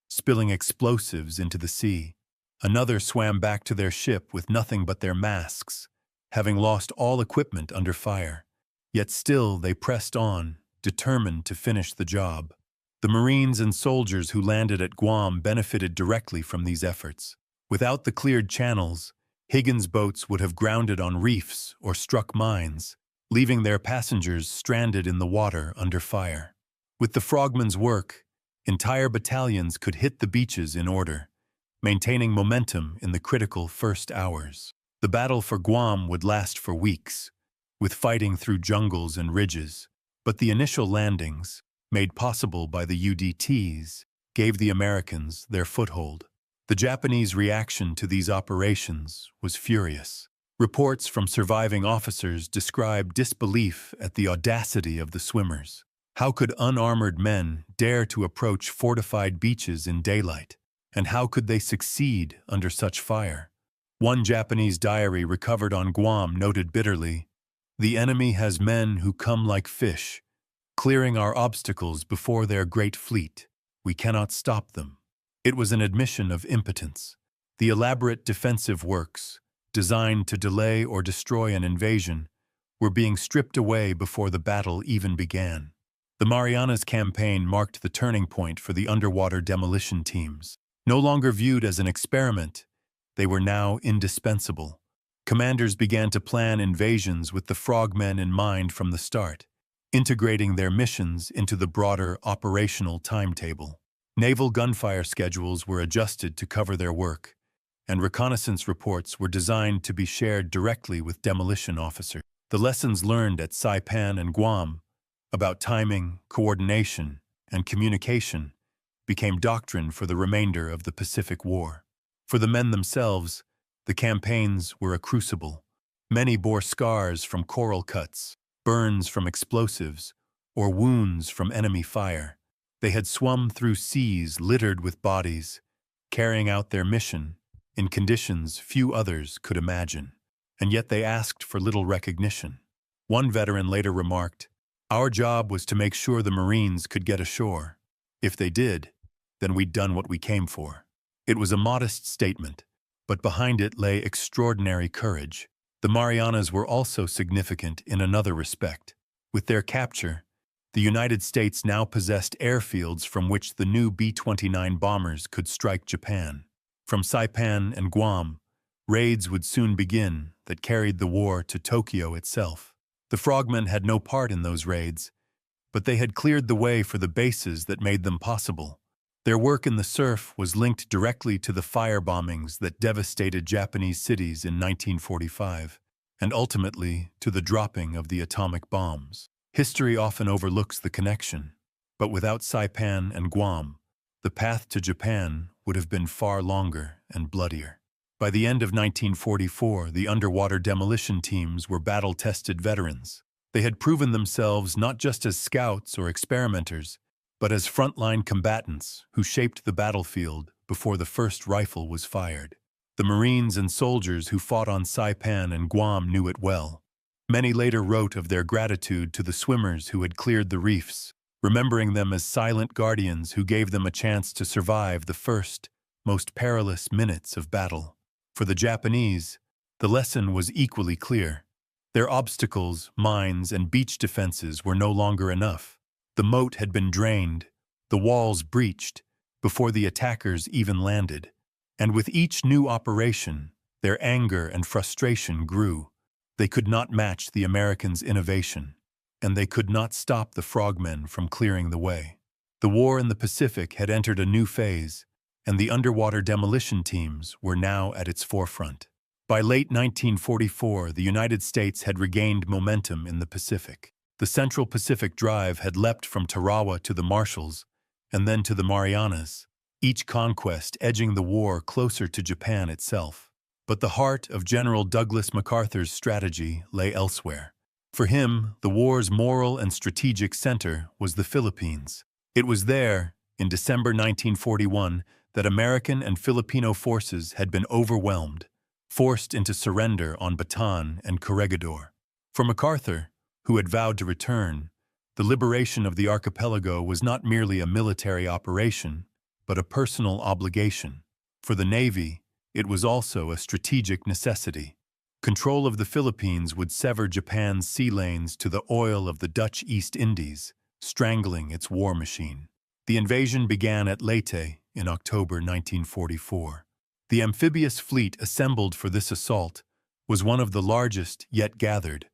spilling explosives into the sea. Another swam back to their ship with nothing but their masks, having lost all equipment under fire. Yet still they pressed on, determined to finish the job. The Marines and soldiers who landed at Guam benefited directly from these efforts. Without the cleared channels, Higgins' boats would have grounded on reefs or struck mines, leaving their passengers stranded in the water under fire. With the frogmen's work, entire battalions could hit the beaches in order, maintaining momentum in the critical first hours. The battle for Guam would last for weeks, with fighting through jungles and ridges. But the initial landings, made possible by the UDTs, gave the Americans their foothold. The Japanese reaction to these operations was furious. Reports from surviving officers describe disbelief at the audacity of the swimmers. How could unarmored men dare to approach fortified beaches in daylight? And how could they succeed under such fire? One Japanese diary recovered on Guam noted bitterly, "The enemy has men who come like fish, clearing our obstacles before their great fleet. We cannot stop them." It was an admission of impotence. The elaborate defensive works, designed to delay or destroy an invasion, were being stripped away before the battle even began. The Marianas Campaign marked the turning point for the underwater demolition teams. No longer viewed as an experiment, they were now indispensable. Commanders began to plan invasions with the frogmen in mind from the start, integrating their missions into the broader operational timetable. Naval gunfire schedules were adjusted to cover their work, and reconnaissance reports were designed to be shared directly with demolition officers. The lessons learned at Saipan and Guam about timing, coordination, and communication became doctrine for the remainder of the Pacific War. For the men themselves, the campaigns were a crucible. Many bore scars from coral cuts, burns from explosives, or wounds from enemy fire. They had swum through seas littered with bodies, carrying out their mission in conditions few others could imagine. And yet they asked for little recognition. One veteran later remarked, "Our job was to make sure the Marines could get ashore. If they did, then we'd done what we came for." It was a modest statement, but behind it lay extraordinary courage. The Marianas were also significant in another respect. With their capture, the United States now possessed airfields from which the new B-29 bombers could strike Japan. From Saipan and Guam, raids would soon begin that carried the war to Tokyo itself. The frogmen had no part in those raids, but they had cleared the way for the bases that made them possible. Their work in the surf was linked directly to the fire bombings that devastated Japanese cities in 1945, and ultimately to the dropping of the atomic bombs. History often overlooks the connection, but without Saipan and Guam, the path to Japan would have been far longer and bloodier. By the end of 1944, the underwater demolition teams were battle-tested veterans. They had proven themselves not just as scouts or experimenters, but as frontline combatants who shaped the battlefield before the first rifle was fired. The Marines and soldiers who fought on Saipan and Guam knew it well. Many later wrote of their gratitude to the swimmers who had cleared the reefs, remembering them as silent guardians who gave them a chance to survive the first, most perilous minutes of battle. For the Japanese, the lesson was equally clear. Their obstacles, mines, and beach defenses were no longer enough. The moat had been drained, the walls breached, before the attackers even landed. And with each new operation, their anger and frustration grew. They could not match the Americans' innovation, and they could not stop the frogmen from clearing the way. The war in the Pacific had entered a new phase, and the underwater demolition teams were now at its forefront. By late 1944, the United States had regained momentum in the Pacific. The Central Pacific Drive had leapt from Tarawa to the Marshalls, and then to the Marianas, each conquest edging the war closer to Japan itself. But the heart of General Douglas MacArthur's strategy lay elsewhere. For him, the war's moral and strategic center was the Philippines. It was there, in December 1941, that American and Filipino forces had been overwhelmed, forced into surrender on Bataan and Corregidor. For MacArthur, who had vowed to return, the liberation of the archipelago was not merely a military operation, but a personal obligation. For the Navy, it was also a strategic necessity. Control of the Philippines would sever Japan's sea lanes to the oil of the Dutch East Indies, strangling its war machine. The invasion began at Leyte in October 1944. The amphibious fleet assembled for this assault was one of the largest yet gathered,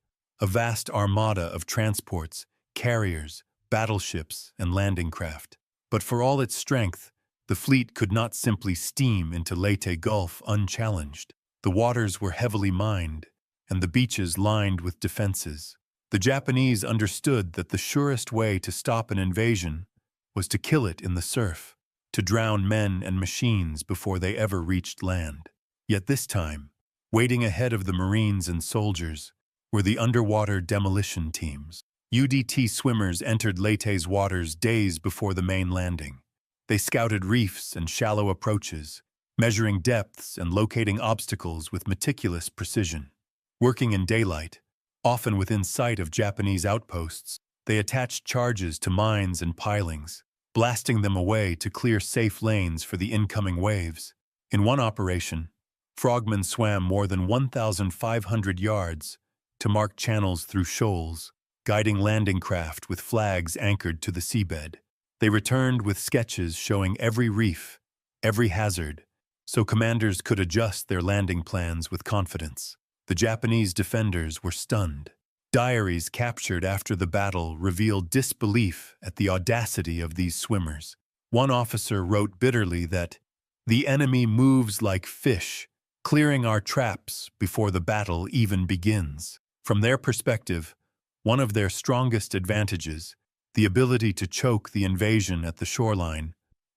a vast armada of transports, carriers, battleships, and landing craft. But for all its strength, the fleet could not simply steam into Leyte Gulf unchallenged. The waters were heavily mined, and the beaches lined with defenses. The Japanese understood that the surest way to stop an invasion was to kill it in the surf, to drown men and machines before they ever reached land. Yet this time, waiting ahead of the Marines and soldiers, were the underwater demolition teams. UDT swimmers entered Leyte's waters days before the main landing. They scouted reefs and shallow approaches, measuring depths and locating obstacles with meticulous precision. Working in daylight, often within sight of Japanese outposts, they attached charges to mines and pilings, blasting them away to clear safe lanes for the incoming waves. In one operation, frogmen swam more than 1,500 yards to mark channels through shoals, guiding landing craft with flags anchored to the seabed. They returned with sketches showing every reef, every hazard, so commanders could adjust their landing plans with confidence. The Japanese defenders were stunned. Diaries captured after the battle revealed disbelief at the audacity of these swimmers. One officer wrote bitterly that, "The enemy moves like fish, clearing our traps before the battle even begins." From their perspective, one of their strongest advantages, the ability to choke the invasion at the shoreline,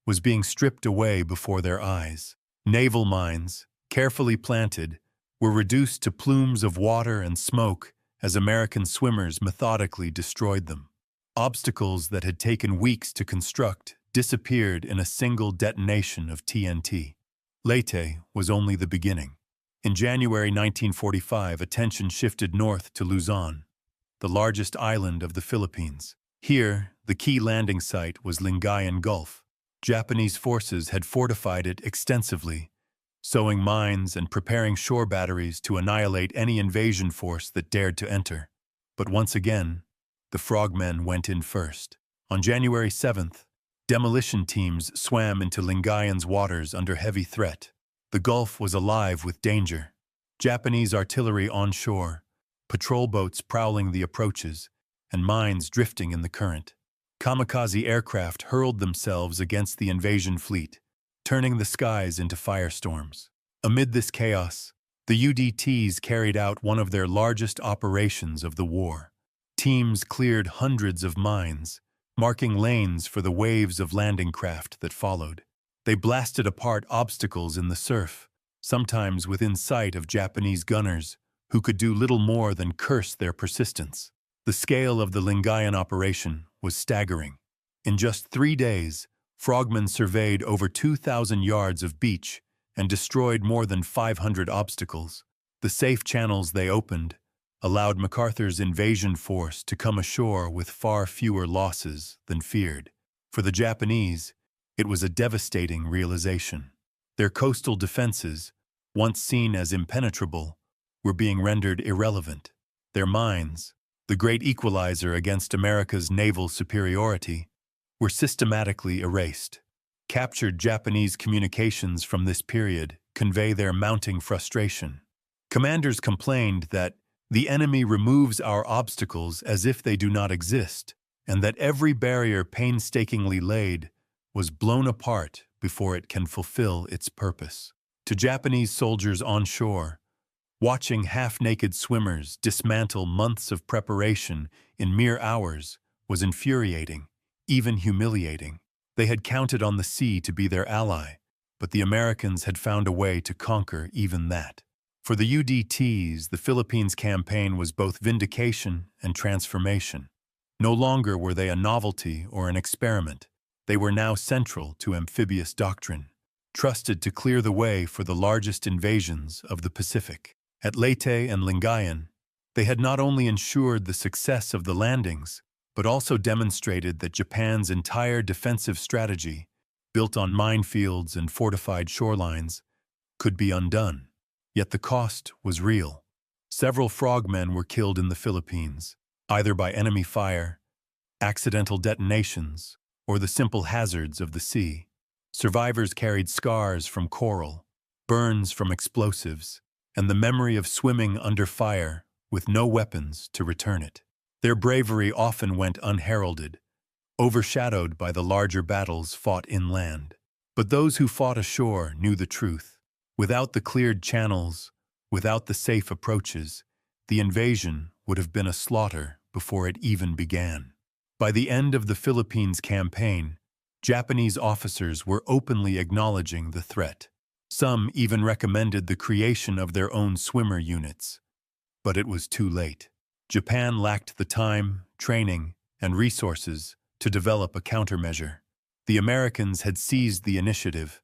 was being stripped away before their eyes. Naval mines, carefully planted, were reduced to plumes of water and smoke as American swimmers methodically destroyed them. Obstacles that had taken weeks to construct disappeared in a single detonation of TNT. Leyte was only the beginning. In January 1945, attention shifted north to Luzon, the largest island of the Philippines. Here, the key landing site was Lingayen Gulf. Japanese forces had fortified it extensively, sowing mines and preparing shore batteries to annihilate any invasion force that dared to enter. But once again, the frogmen went in first. On January 7th, demolition teams swam into Lingayen's waters under heavy threat. The Gulf was alive with danger. Japanese artillery onshore, patrol boats prowling the approaches, and mines drifting in the current. Kamikaze aircraft hurled themselves against the invasion fleet, turning the skies into firestorms. Amid this chaos, the UDTs carried out one of their largest operations of the war. Teams cleared hundreds of mines, marking lanes for the waves of landing craft that followed. They blasted apart obstacles in the surf, sometimes within sight of Japanese gunners, who could do little more than curse their persistence. The scale of the Lingayen operation was staggering. In just 3 days, frogmen surveyed over 2,000 yards of beach and destroyed more than 500 obstacles. The safe channels they opened allowed MacArthur's invasion force to come ashore with far fewer losses than feared. For the Japanese, it was a devastating realization. Their coastal defenses, once seen as impenetrable, were being rendered irrelevant. Their mines, the great equalizer against America's naval superiority, were systematically erased. Captured Japanese communications from this period convey their mounting frustration. Commanders complained that the enemy removes our obstacles as if they do not exist, and that every barrier painstakingly laid was blown apart before it can fulfill its purpose. To Japanese soldiers onshore, watching half-naked swimmers dismantle months of preparation in mere hours was infuriating, even humiliating. They had counted on the sea to be their ally, but the Americans had found a way to conquer even that. For the UDTs, the Philippines campaign was both vindication and transformation. No longer were they a novelty or an experiment. They were now central to amphibious doctrine, trusted to clear the way for the largest invasions of the Pacific. At Leyte and Lingayen, they had not only ensured the success of the landings, but also demonstrated that Japan's entire defensive strategy, built on minefields and fortified shorelines, could be undone. Yet the cost was real. Several frogmen were killed in the Philippines, either by enemy fire, accidental detonations, or the simple hazards of the sea. Survivors carried scars from coral, burns from explosives, and the memory of swimming under fire with no weapons to return it. Their bravery often went unheralded, overshadowed by the larger battles fought inland. But those who fought ashore knew the truth. Without the cleared channels, without the safe approaches, the invasion would have been a slaughter before it even began. By the end of the Philippines campaign, Japanese officers were openly acknowledging the threat. Some even recommended the creation of their own swimmer units. But it was too late. Japan lacked the time, training, and resources to develop a countermeasure. The Americans had seized the initiative,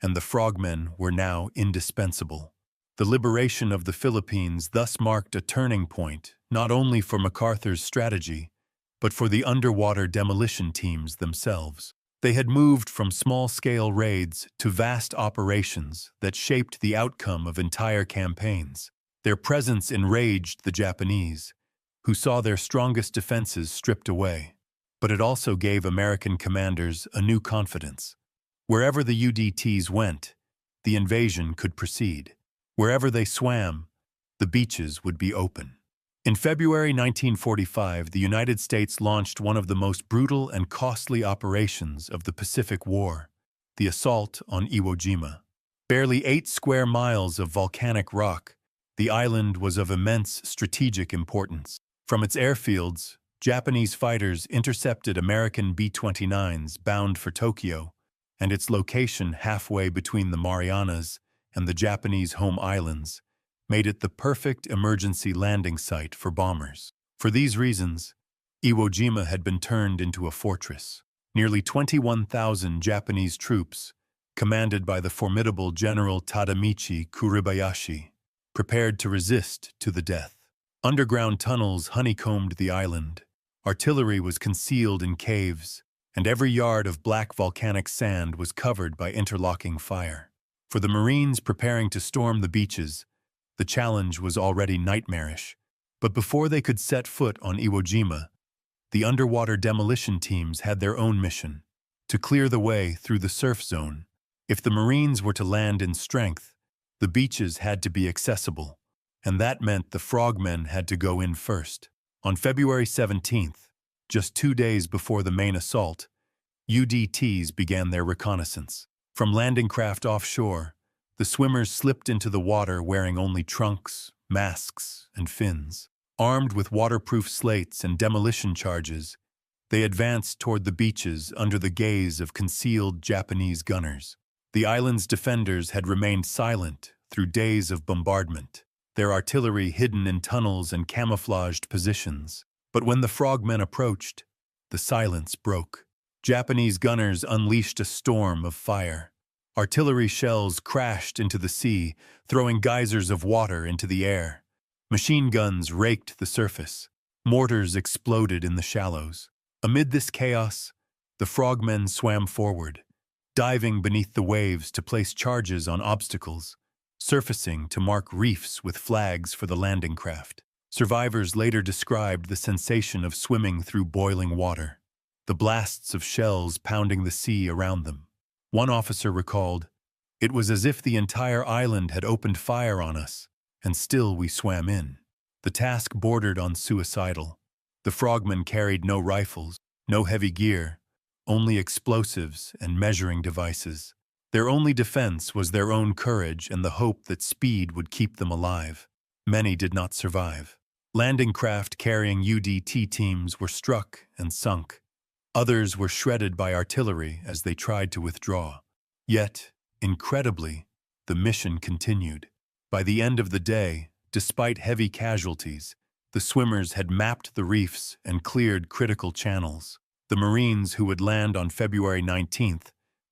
and the frogmen were now indispensable. The liberation of the Philippines thus marked a turning point not only for MacArthur's strategy, but for the underwater demolition teams themselves. They had moved from small-scale raids to vast operations that shaped the outcome of entire campaigns. Their presence enraged the Japanese, who saw their strongest defenses stripped away. But it also gave American commanders a new confidence. Wherever the UDTs went, the invasion could proceed. Wherever they swam, the beaches would be open. In February 1945, the United States launched one of the most brutal and costly operations of the Pacific War, the assault on Iwo Jima. Barely 8 square miles of volcanic rock, the island was of immense strategic importance. From its airfields, Japanese fighters intercepted American B-29s bound for Tokyo, and its location halfway between the Marianas and the Japanese home islands made it the perfect emergency landing site for bombers. For these reasons, Iwo Jima had been turned into a fortress. Nearly 21,000 Japanese troops, commanded by the formidable General Tadamichi Kuribayashi, prepared to resist to the death. Underground tunnels honeycombed the island. Artillery was concealed in caves, and every yard of black volcanic sand was covered by interlocking fire. For the Marines preparing to storm the beaches, the challenge was already nightmarish. But before they could set foot on Iwo Jima, the underwater demolition teams had their own mission: to clear the way through the surf zone. If the Marines were to land in strength, the beaches had to be accessible, and that meant the frogmen had to go in first. On February 17th, just 2 days before the main assault, UDTs began their reconnaissance. From landing craft offshore, the swimmers slipped into the water wearing only trunks, masks, and fins. Armed with waterproof slates and demolition charges, they advanced toward the beaches under the gaze of concealed Japanese gunners. The island's defenders had remained silent through days of bombardment, their artillery hidden in tunnels and camouflaged positions. But when the frogmen approached, the silence broke. Japanese gunners unleashed a storm of fire. Artillery shells crashed into the sea, throwing geysers of water into the air. Machine guns raked the surface. Mortars exploded in the shallows. Amid this chaos, the frogmen swam forward, diving beneath the waves to place charges on obstacles, surfacing to mark reefs with flags for the landing craft. Survivors later described the sensation of swimming through boiling water, the blasts of shells pounding the sea around them. One officer recalled, "It was as if the entire island had opened fire on us, and still we swam in." The task bordered on suicidal. The frogmen carried no rifles, no heavy gear, only explosives and measuring devices. Their only defense was their own courage and the hope that speed would keep them alive. Many did not survive. Landing craft carrying UDT teams were struck and sunk. Others were shredded by artillery as they tried to withdraw. Yet, incredibly, the mission continued. By the end of the day, despite heavy casualties, the swimmers had mapped the reefs and cleared critical channels. The Marines who would land on February 19th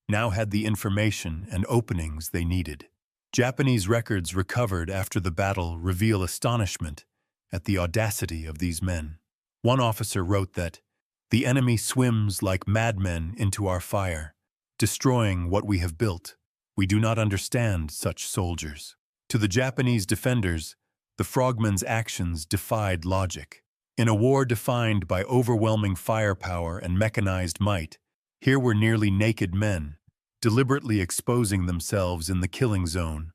now had the information and openings they needed. Japanese records recovered after the battle reveal astonishment at the audacity of these men. One officer wrote that, "The enemy swims like madmen into our fire, destroying what we have built. We do not understand such soldiers." To the Japanese defenders, the frogmen's actions defied logic. In a war defined by overwhelming firepower and mechanized might, here were nearly naked men, deliberately exposing themselves in the killing zone,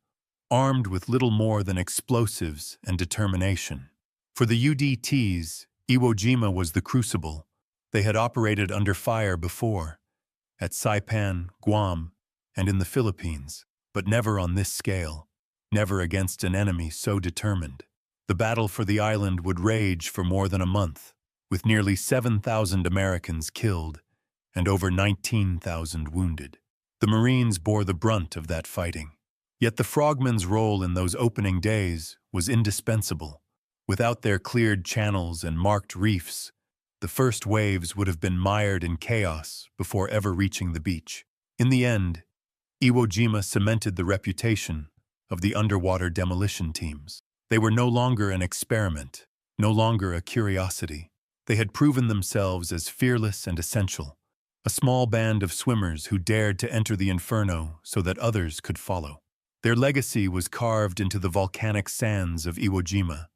armed with little more than explosives and determination. For the UDTs, Iwo Jima was the crucible. They had operated under fire before, at Saipan, Guam, and in the Philippines, but never on this scale, never against an enemy so determined. The battle for the island would rage for more than a month, with nearly 7,000 Americans killed and over 19,000 wounded. The Marines bore the brunt of that fighting. Yet the frogmen's role in those opening days was indispensable. Without their cleared channels and marked reefs, the first waves would have been mired in chaos before ever reaching the beach. In the end, Iwo Jima cemented the reputation of the underwater demolition teams. They were no longer an experiment, no longer a curiosity. They had proven themselves as fearless and essential, a small band of swimmers who dared to enter the inferno so that others could follow. Their legacy was carved into the volcanic sands of Iwo Jima,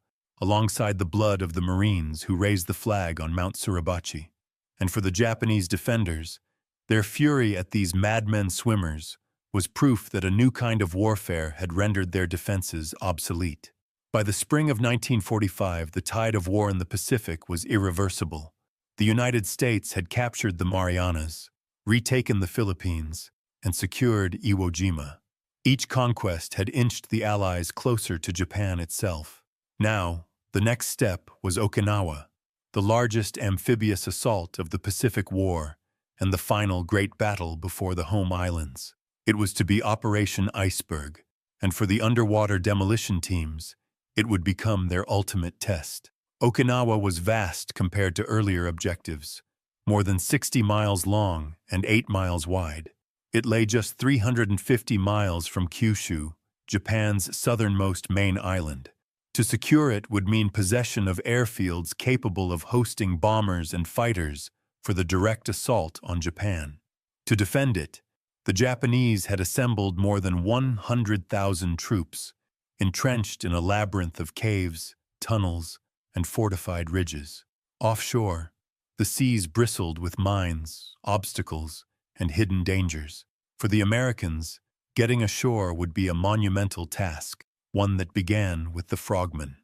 alongside the blood of the Marines who raised the flag on Mount Suribachi. And for the Japanese defenders, their fury at these madmen swimmers was proof that a new kind of warfare had rendered their defenses obsolete. By the spring of 1945, the tide of war in the Pacific was irreversible. The United States had captured the Marianas, retaken the Philippines, and secured Iwo Jima. Each conquest had inched the Allies closer to Japan itself. Now, the next step was Okinawa, the largest amphibious assault of the Pacific War and the final great battle before the home islands. It was to be Operation Iceberg, and for the underwater demolition teams, it would become their ultimate test. Okinawa was vast compared to earlier objectives, more than 60 miles long and 8 miles wide. It lay just 350 miles from Kyushu, Japan's southernmost main island. To secure it would mean possession of airfields capable of hosting bombers and fighters for the direct assault on Japan. To defend it, the Japanese had assembled more than 100,000 troops, entrenched in a labyrinth of caves, tunnels, and fortified ridges. Offshore, the seas bristled with mines, obstacles, and hidden dangers. For the Americans, getting ashore would be a monumental task, one that began with the Frogmen.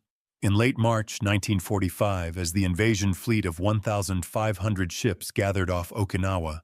In late March 1945, as the invasion fleet of 1,500 ships gathered off Okinawa,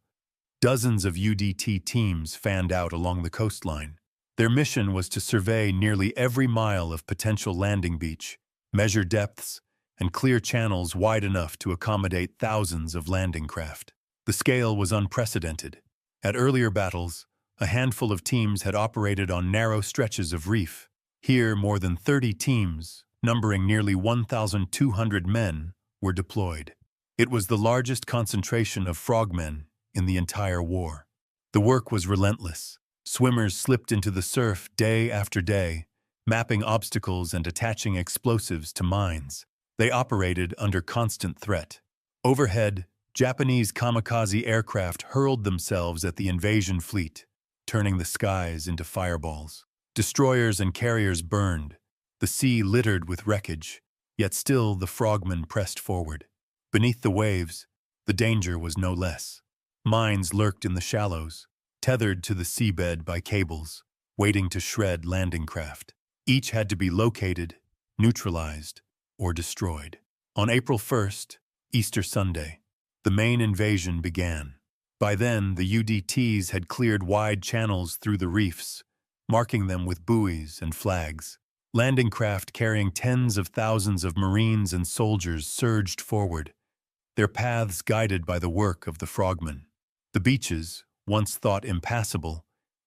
dozens of UDT teams fanned out along the coastline. Their mission was to survey nearly every mile of potential landing beach, measure depths, and clear channels wide enough to accommodate thousands of landing craft. The scale was unprecedented. At earlier battles, a handful of teams had operated on narrow stretches of reef. Here, more than 30 teams, numbering nearly 1,200 men, were deployed. It was the largest concentration of frogmen in the entire war. The work was relentless. Swimmers slipped into the surf day after day, mapping obstacles and attaching explosives to mines. They operated under constant threat. Overhead, Japanese kamikaze aircraft hurled themselves at the invasion fleet, turning the skies into fireballs. Destroyers and carriers burned, the sea littered with wreckage, yet still the frogmen pressed forward. Beneath the waves, the danger was no less. Mines lurked in the shallows, tethered to the seabed by cables, waiting to shred landing craft. Each had to be located, neutralized, or destroyed. On April 1st, Easter Sunday, the main invasion began. By then, the UDTs had cleared wide channels through the reefs, marking them with buoys and flags. Landing craft carrying tens of thousands of Marines and soldiers surged forward, their paths guided by the work of the frogmen. The beaches, once thought impassable,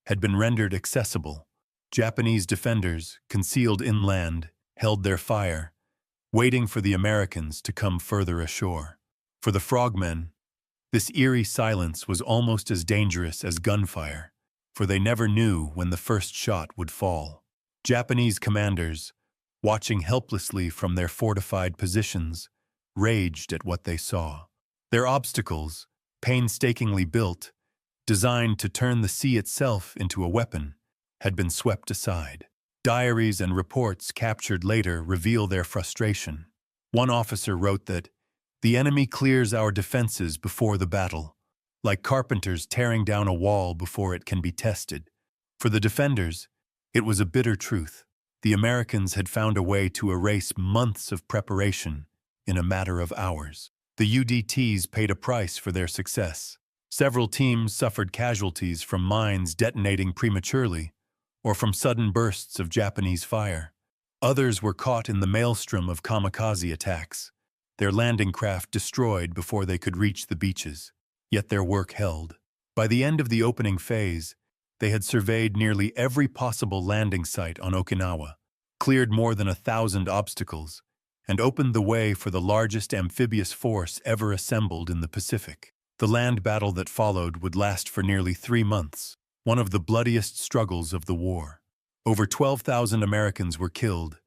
had been rendered accessible, Japanese defenders, concealed inland, held their fire, waiting for the Americans to come further ashore. For the frogmen, this eerie silence was almost as dangerous as gunfire, for they never knew when the first shot would fall. Japanese commanders, watching helplessly from their fortified positions, raged at what they saw. Their obstacles, painstakingly built, designed to turn the sea itself into a weapon, had been swept aside. Diaries and reports captured later reveal their frustration. One officer wrote that, "The enemy clears our defenses before the battle, like carpenters tearing down a wall before it can be tested." For the defenders, it was a bitter truth. The Americans had found a way to erase months of preparation in a matter of hours. The UDTs paid a price for their success. Several teams suffered casualties from mines detonating prematurely or from sudden bursts of Japanese fire. Others were caught in the maelstrom of kamikaze attacks, their landing craft destroyed before they could reach the beaches. Yet their work held. By the end of the opening phase, they had surveyed nearly every possible landing site on Okinawa, cleared more than 1,000 obstacles, and opened the way for the largest amphibious force ever assembled in the Pacific. The land battle that followed would last for nearly 3 months, one of the bloodiest struggles of the war. Over 12,000 Americans were killed,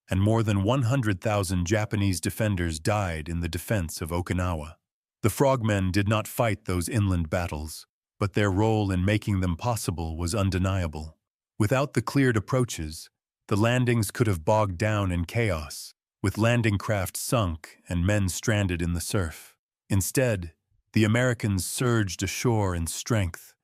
and more than 100,000 Japanese defenders died in the defense of Okinawa. The frogmen did not fight those inland battles, but their role in making them possible was undeniable. Without the cleared approaches, the landings could have bogged down in chaos, with landing craft sunk and men stranded in the surf. Instead, the Americans surged ashore in strength,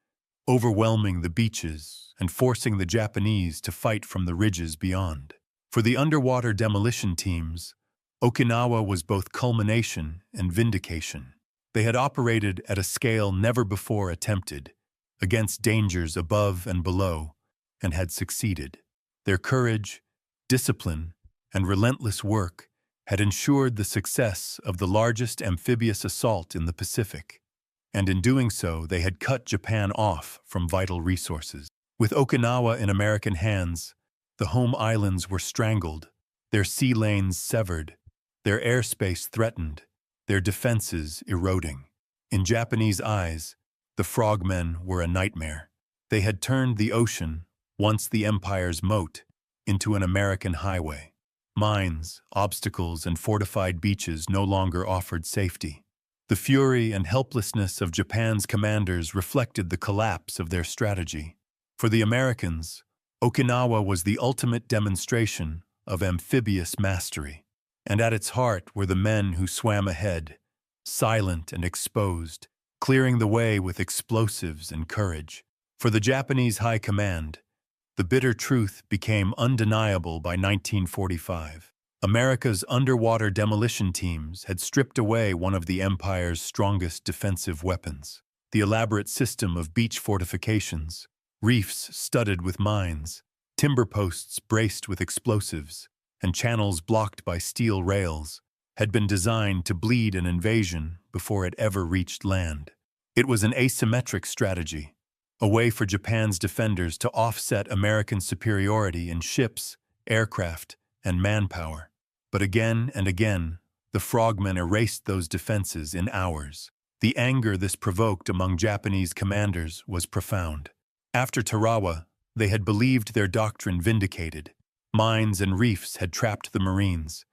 overwhelming the beaches and forcing the Japanese to fight from the ridges beyond. For the underwater demolition teams, Okinawa was both culmination and vindication. They had operated at a scale never before attempted, against dangers above and below, and had succeeded. Their courage, discipline, and relentless work had ensured the success of the largest amphibious assault in the Pacific, and in doing so they had cut Japan off from vital resources. With Okinawa in American hands, the home islands were strangled, their sea lanes severed, their airspace threatened, their defenses eroding. In Japanese eyes, the frogmen were a nightmare. They had turned the ocean, once the empire's moat, into an American highway. Mines, obstacles, and fortified beaches no longer offered safety. The fury and helplessness of Japan's commanders reflected the collapse of their strategy. For the Americans, Okinawa was the ultimate demonstration of amphibious mastery, and at its heart were the men who swam ahead, silent and exposed, clearing the way with explosives and courage. For the Japanese High Command, the bitter truth became undeniable by 1945. America's underwater demolition teams had stripped away one of the Empire's strongest defensive weapons. The elaborate system of beach fortifications, reefs studded with mines, timber posts braced with explosives, and channels blocked by steel rails, had been designed to bleed an invasion before it ever reached land. It was an asymmetric strategy, a way for Japan's defenders to offset American superiority in ships, aircraft, and manpower. But again and again, the frogmen erased those defenses in hours. The anger this provoked among Japanese commanders was profound. After Tarawa, they had believed their doctrine vindicated. Mines and reefs had trapped the Marines,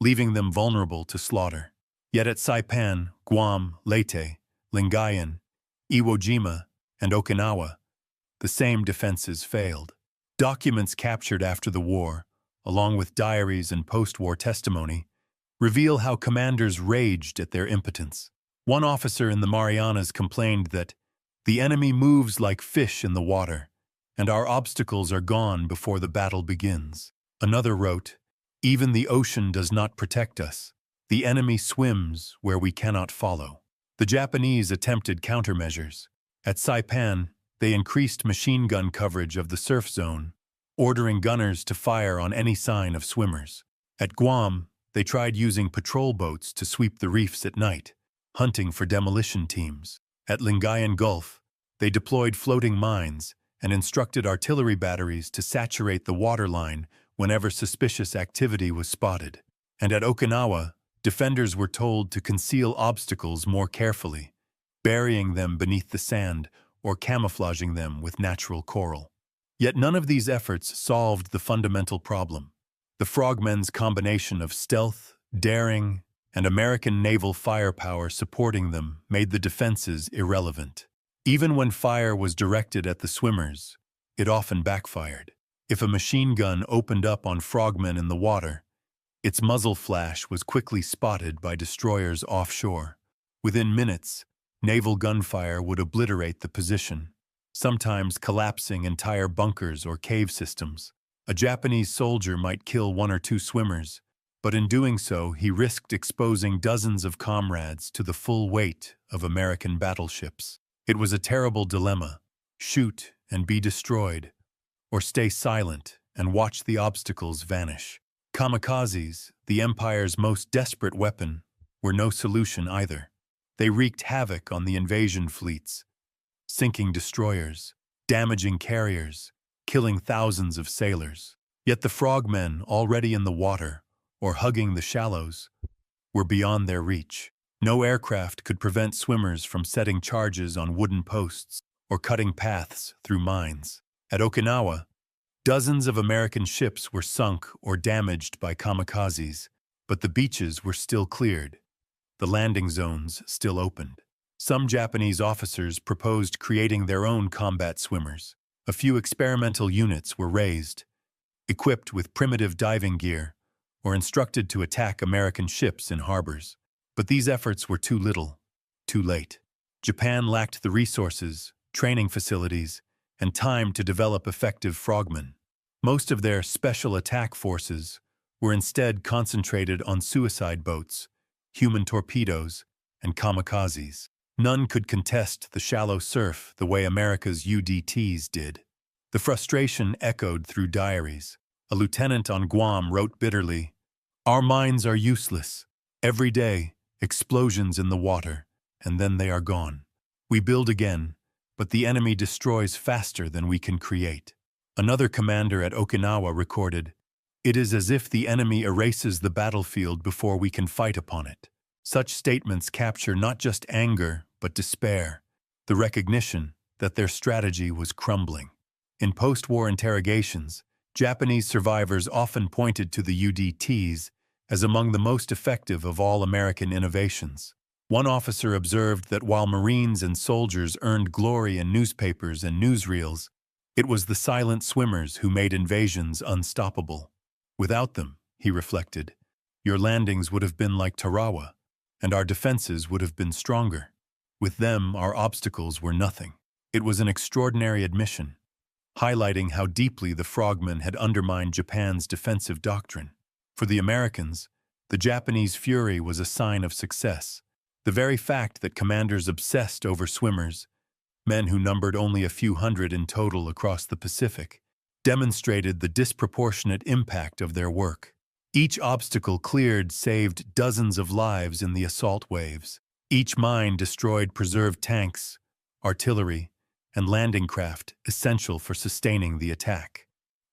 leaving them vulnerable to slaughter. Yet at Saipan, Guam, Leyte, Lingayen, Iwo Jima, and Okinawa, the same defenses failed. Documents captured after the war, along with diaries and post-war testimony, reveal how commanders raged at their impotence. One officer in the Marianas complained that the enemy moves like fish in the water, and our obstacles are gone before the battle begins. Another wrote, "Even the ocean does not protect us. The enemy swims where we cannot follow." The Japanese attempted countermeasures. At Saipan, they increased machine gun coverage of the surf zone, ordering gunners to fire on any sign of swimmers. At Guam, they tried using patrol boats to sweep the reefs at night, hunting for demolition teams. At Lingayen Gulf, they deployed floating mines and instructed artillery batteries to saturate the waterline whenever suspicious activity was spotted. And at Okinawa, defenders were told to conceal obstacles more carefully, burying them beneath the sand or camouflaging them with natural coral. Yet none of these efforts solved the fundamental problem. The frogmen's combination of stealth, daring, and American naval firepower supporting them made the defenses irrelevant. Even when fire was directed at the swimmers, it often backfired. If a machine gun opened up on frogmen in the water, its muzzle flash was quickly spotted by destroyers offshore. Within minutes, naval gunfire would obliterate the position, sometimes collapsing entire bunkers or cave systems. A Japanese soldier might kill one or two swimmers, but in doing so, he risked exposing dozens of comrades to the full weight of American battleships. It was a terrible dilemma: shoot and be destroyed, or stay silent and watch the obstacles vanish. Kamikazes, the Empire's most desperate weapon, were no solution either. They wreaked havoc on the invasion fleets, sinking destroyers, damaging carriers, killing thousands of sailors. Yet the frogmen, already in the water or hugging the shallows, were beyond their reach. No aircraft could prevent swimmers from setting charges on wooden posts or cutting paths through mines. At Okinawa, dozens of American ships were sunk or damaged by kamikazes, but the beaches were still cleared, the landing zones still opened. Some Japanese officers proposed creating their own combat swimmers. A few experimental units were raised, equipped with primitive diving gear, or instructed to attack American ships in harbors. But these efforts were too little, too late. Japan lacked the resources, training facilities, and time to develop effective frogmen. Most of their special attack forces were instead concentrated on suicide boats, human torpedoes, and kamikazes. None could contest the shallow surf the way America's UDTs did. The frustration echoed through diaries. A lieutenant on Guam wrote bitterly, "Our mines are useless. Every day, explosions in the water, and then they are gone. We build again, but the enemy destroys faster than we can create." Another commander at Okinawa recorded, "It is as if the enemy erases the battlefield before we can fight upon it." Such statements capture not just anger, but despair, the recognition that their strategy was crumbling. In post-war interrogations, Japanese survivors often pointed to the UDTs as among the most effective of all American innovations. One officer observed that while Marines and soldiers earned glory in newspapers and newsreels, it was the silent swimmers who made invasions unstoppable. Without them, he reflected, your landings would have been like Tarawa, and our defenses would have been stronger. With them, our obstacles were nothing. It was an extraordinary admission, highlighting how deeply the frogmen had undermined Japan's defensive doctrine. For the Americans, the Japanese fury was a sign of success. The very fact that commanders obsessed over swimmers, men who numbered only a few hundred in total across the Pacific, demonstrated the disproportionate impact of their work. Each obstacle cleared saved dozens of lives in the assault waves. Each mine destroyed preserved tanks, artillery, and landing craft essential for sustaining the attack.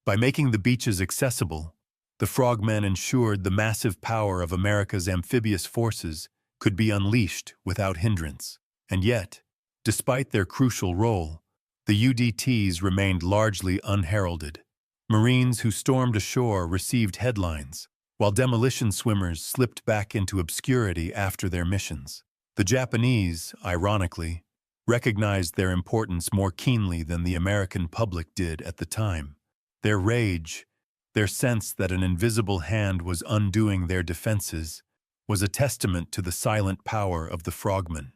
By making the beaches accessible, the frogmen ensured the massive power of America's amphibious forces could be unleashed without hindrance. And yet, despite their crucial role, the UDTs remained largely unheralded. Marines who stormed ashore received headlines, while demolition swimmers slipped back into obscurity after their missions. The Japanese, ironically, recognized their importance more keenly than the American public did at the time. Their rage, their sense that an invisible hand was undoing their defenses, was a testament to the silent power of the frogmen.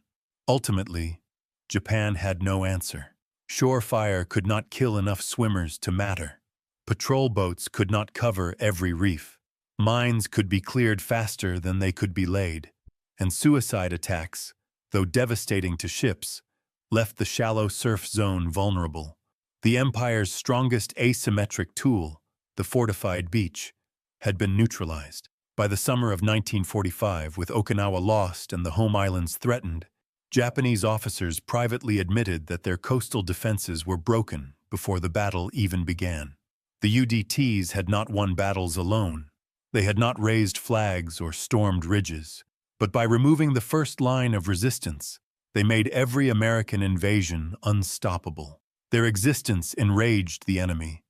Ultimately, Japan had no answer. Shore fire could not kill enough swimmers to matter. Patrol boats could not cover every reef. Mines could be cleared faster than they could be laid. And suicide attacks, though devastating to ships, left the shallow surf zone vulnerable. The Empire's strongest asymmetric tool, the fortified beach, had been neutralized. By the summer of 1945, with Okinawa lost and the home islands threatened, Japanese officers privately admitted that their coastal defenses were broken before the battle even began. The UDTs had not won battles alone. They had not raised flags or stormed ridges. But by removing the first line of resistance, they made every American invasion unstoppable. Their existence enraged the enemy,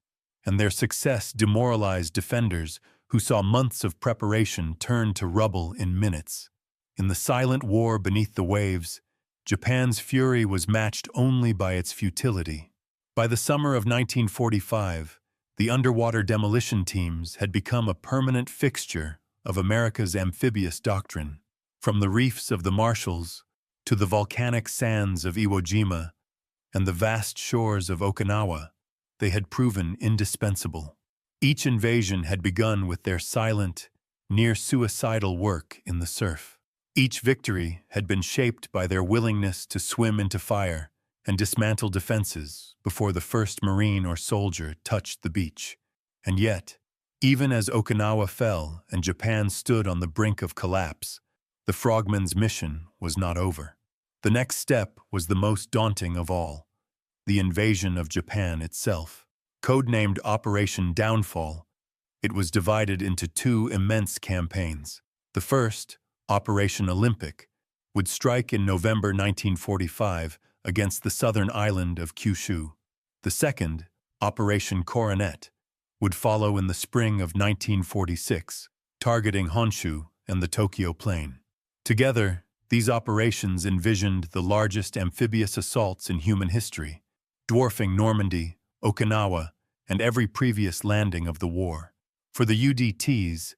and their success demoralized defenders who saw months of preparation turn to rubble in minutes. In the silent war beneath the waves, Japan's fury was matched only by its futility. By the summer of 1945, the underwater demolition teams had become a permanent fixture of America's amphibious doctrine. From the reefs of the Marshalls to the volcanic sands of Iwo Jima and the vast shores of Okinawa, they had proven indispensable. Each invasion had begun with their silent, near-suicidal work in the surf. Each victory had been shaped by their willingness to swim into fire and dismantle defenses before the first Marine or soldier touched the beach. And yet, even as Okinawa fell and Japan stood on the brink of collapse, the Frogmen's mission was not over. The next step was the most daunting of all: the invasion of Japan itself. Codenamed Operation Downfall, it was divided into two immense campaigns. The first, Operation Olympic, would strike in November 1945 against the southern island of Kyushu. The second, Operation Coronet, would follow in the spring of 1946, targeting Honshu and the Tokyo Plain. Together, these operations envisioned the largest amphibious assaults in human history, dwarfing Normandy, Okinawa, and every previous landing of the war. For the UDTs,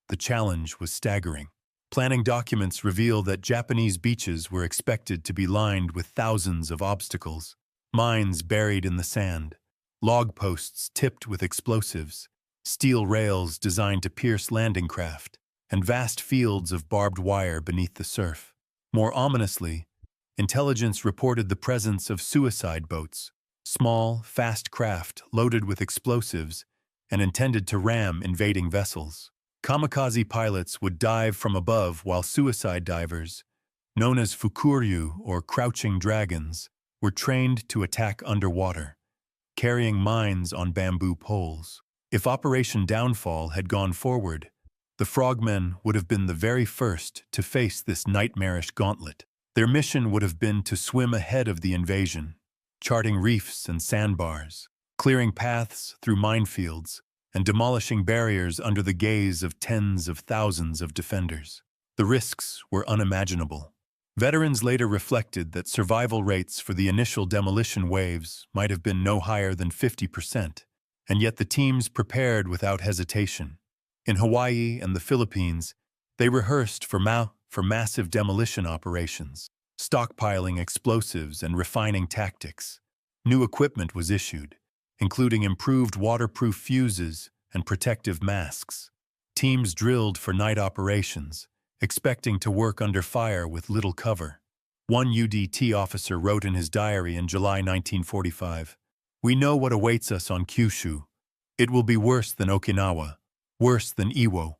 the challenge was staggering. Planning documents reveal that Japanese beaches were expected to be lined with thousands of obstacles: mines buried in the sand, log posts tipped with explosives, steel rails designed to pierce landing craft, and vast fields of barbed wire beneath the surf. More ominously, intelligence reported the presence of suicide boats, small, fast craft loaded with explosives and intended to ram invading vessels. Kamikaze pilots would dive from above while suicide divers, known as fukuryu or crouching dragons, were trained to attack underwater, carrying mines on bamboo poles. If Operation Downfall had gone forward, the Frogmen would have been the very first to face this nightmarish gauntlet. Their mission would have been to swim ahead of the invasion, charting reefs and sandbars, clearing paths through minefields, and demolishing barriers under the gaze of tens of thousands of defenders. The risks were unimaginable. Veterans later reflected that survival rates for the initial demolition waves might have been no higher than 50%, and yet the teams prepared without hesitation. In Hawaii and the Philippines, they rehearsed for massive demolition operations, stockpiling explosives and refining tactics. New equipment was issued, including improved waterproof fuses and protective masks. Teams drilled for night operations, expecting to work under fire with little cover. One UDT officer wrote in his diary in July 1945, "We know what awaits us on Kyushu. It will be worse than Okinawa, worse than Iwo.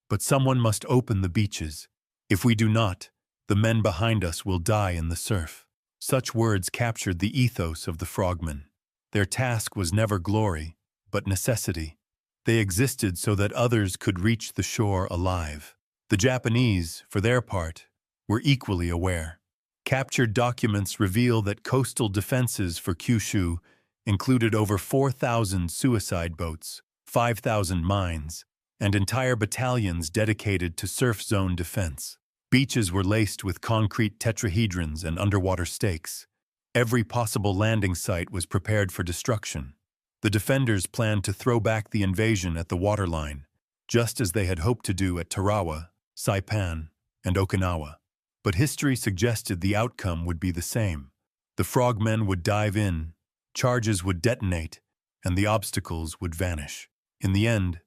But someone must open the beaches. If we do not, the men behind us will die in the surf." Such words captured the ethos of the Frogmen. Their task was never glory, but necessity. They existed so that others could reach the shore alive. The Japanese, for their part, were equally aware. Captured documents reveal that coastal defenses for Kyushu included over 4,000 suicide boats, 5,000 mines, and entire battalions dedicated to surf zone defense. Beaches were laced with concrete tetrahedrons and underwater stakes. Every possible landing site was prepared for destruction. The defenders planned to throw back the invasion at the waterline, just as they had hoped to do at Tarawa, Saipan, and Okinawa. But history suggested the outcome would be the same. The Frogmen would dive in, charges would detonate, and the obstacles would vanish. In the end,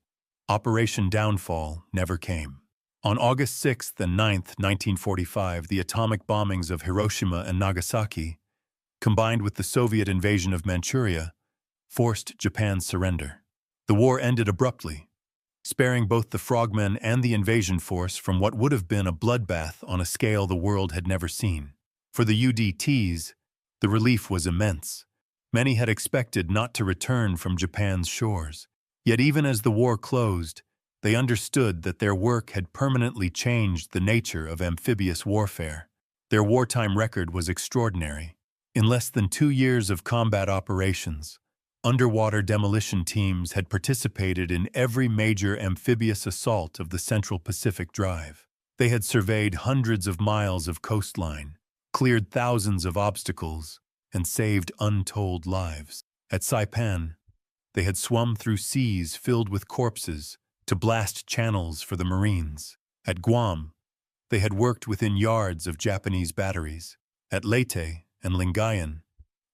Operation Downfall never came. On August 6th and 9th, 1945, the atomic bombings of Hiroshima and Nagasaki, combined with the Soviet invasion of Manchuria, forced Japan's surrender. The war ended abruptly, sparing both the Frogmen and the invasion force from what would have been a bloodbath on a scale the world had never seen. For the UDTs, the relief was immense. Many had expected not to return from Japan's shores. Yet even as the war closed, they understood that their work had permanently changed the nature of amphibious warfare. Their wartime record was extraordinary. In less than 2 years of combat operations, underwater demolition teams had participated in every major amphibious assault of the Central Pacific Drive. They had surveyed hundreds of miles of coastline, cleared thousands of obstacles, and saved untold lives. At Saipan, they had swum through seas filled with corpses to blast channels for the Marines. At Guam, they had worked within yards of Japanese batteries. At Leyte and Lingayen,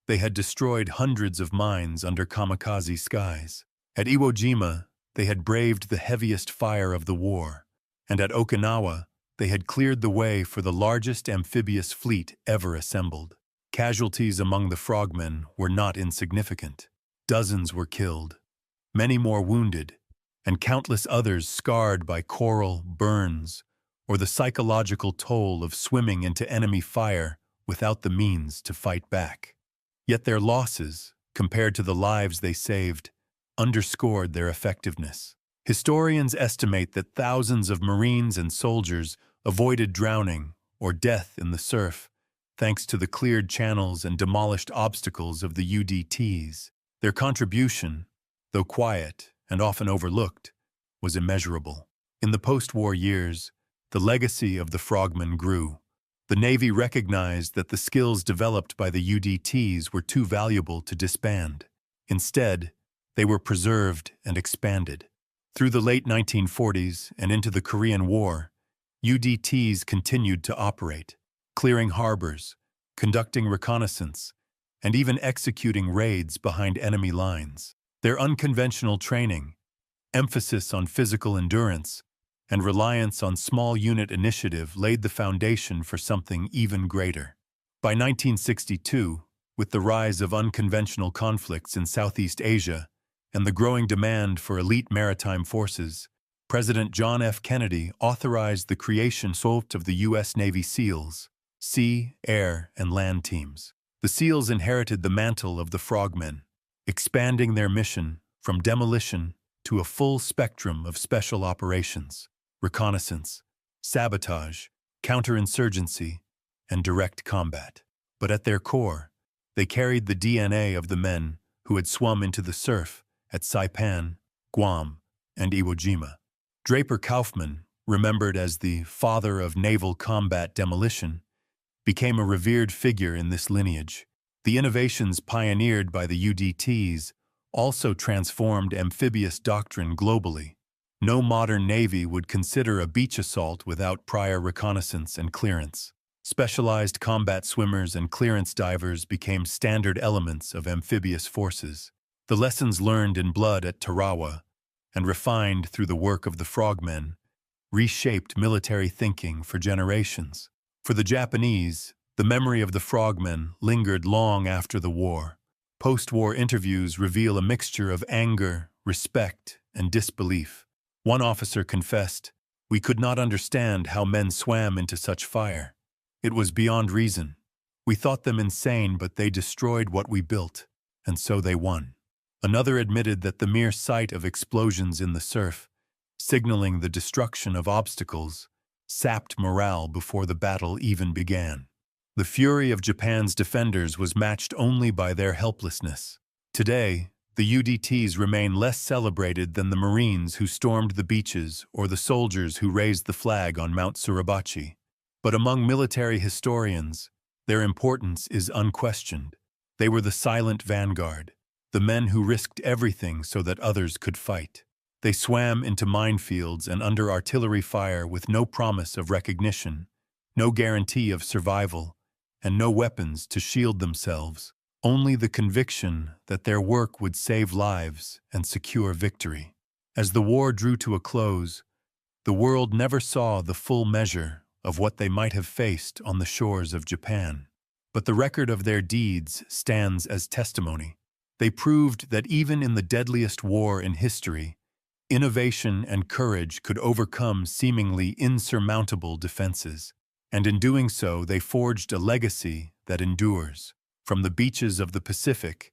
they had destroyed hundreds of mines under kamikaze skies. At Iwo Jima, they had braved the heaviest fire of the war. And at Okinawa, they had cleared the way for the largest amphibious fleet ever assembled. Casualties among the frogmen were not insignificant. Dozens were killed, many more wounded, and countless others scarred by coral burns or the psychological toll of swimming into enemy fire without the means to fight back. Yet their losses, compared to the lives they saved, underscored their effectiveness. Historians estimate that thousands of Marines and soldiers avoided drowning or death in the surf thanks to the cleared channels and demolished obstacles of the UDTs. Their contribution, though quiet and often overlooked, was immeasurable. In the post-war years, the legacy of the frogmen grew. The Navy recognized that the skills developed by the UDTs were too valuable to disband. Instead, they were preserved and expanded. Through the late 1940s and into the Korean War, UDTs continued to operate, clearing harbors, conducting reconnaissance, and even executing raids behind enemy lines. Their unconventional training, emphasis on physical endurance, and reliance on small unit initiative laid the foundation for something even greater. By 1962, with the rise of unconventional conflicts in Southeast Asia and the growing demand for elite maritime forces, President John F. Kennedy authorized the creation of the U.S. Navy SEALs, sea, air, and land teams. The SEALs inherited the mantle of the frogmen, expanding their mission from demolition to a full spectrum of special operations, reconnaissance, sabotage, counterinsurgency, and direct combat. But at their core, they carried the DNA of the men who had swum into the surf at Saipan, Guam, and Iwo Jima. Draper Kaufman, remembered as the father of naval combat demolition, became a revered figure in this lineage. The innovations pioneered by the UDTs also transformed amphibious doctrine globally. No modern navy would consider a beach assault without prior reconnaissance and clearance. Specialized combat swimmers and clearance divers became standard elements of amphibious forces. The lessons learned in blood at Tarawa and refined through the work of the frogmen reshaped military thinking for generations. For the Japanese, the memory of the frogmen lingered long after the war. Post-war interviews reveal a mixture of anger, respect, and disbelief. One officer confessed, "We could not understand how men swam into such fire. It was beyond reason. We thought them insane, but they destroyed what we built, and so they won." Another admitted that the mere sight of explosions in the surf, signaling the destruction of obstacles, sapped morale before the battle even began. The fury of Japan's defenders was matched only by their helplessness. Today, the UDTs remain less celebrated than the Marines who stormed the beaches or the soldiers who raised the flag on Mount Suribachi. But among military historians, their importance is unquestioned. They were the silent vanguard, the men who risked everything so that others could fight. They swam into minefields and under artillery fire with no promise of recognition, no guarantee of survival, and no weapons to shield themselves, only the conviction that their work would save lives and secure victory. As the war drew to a close, the world never saw the full measure of what they might have faced on the shores of Japan. But the record of their deeds stands as testimony. They proved that even in the deadliest war in history, innovation and courage could overcome seemingly insurmountable defenses. And in doing so, they forged a legacy that endures. From the beaches of the Pacific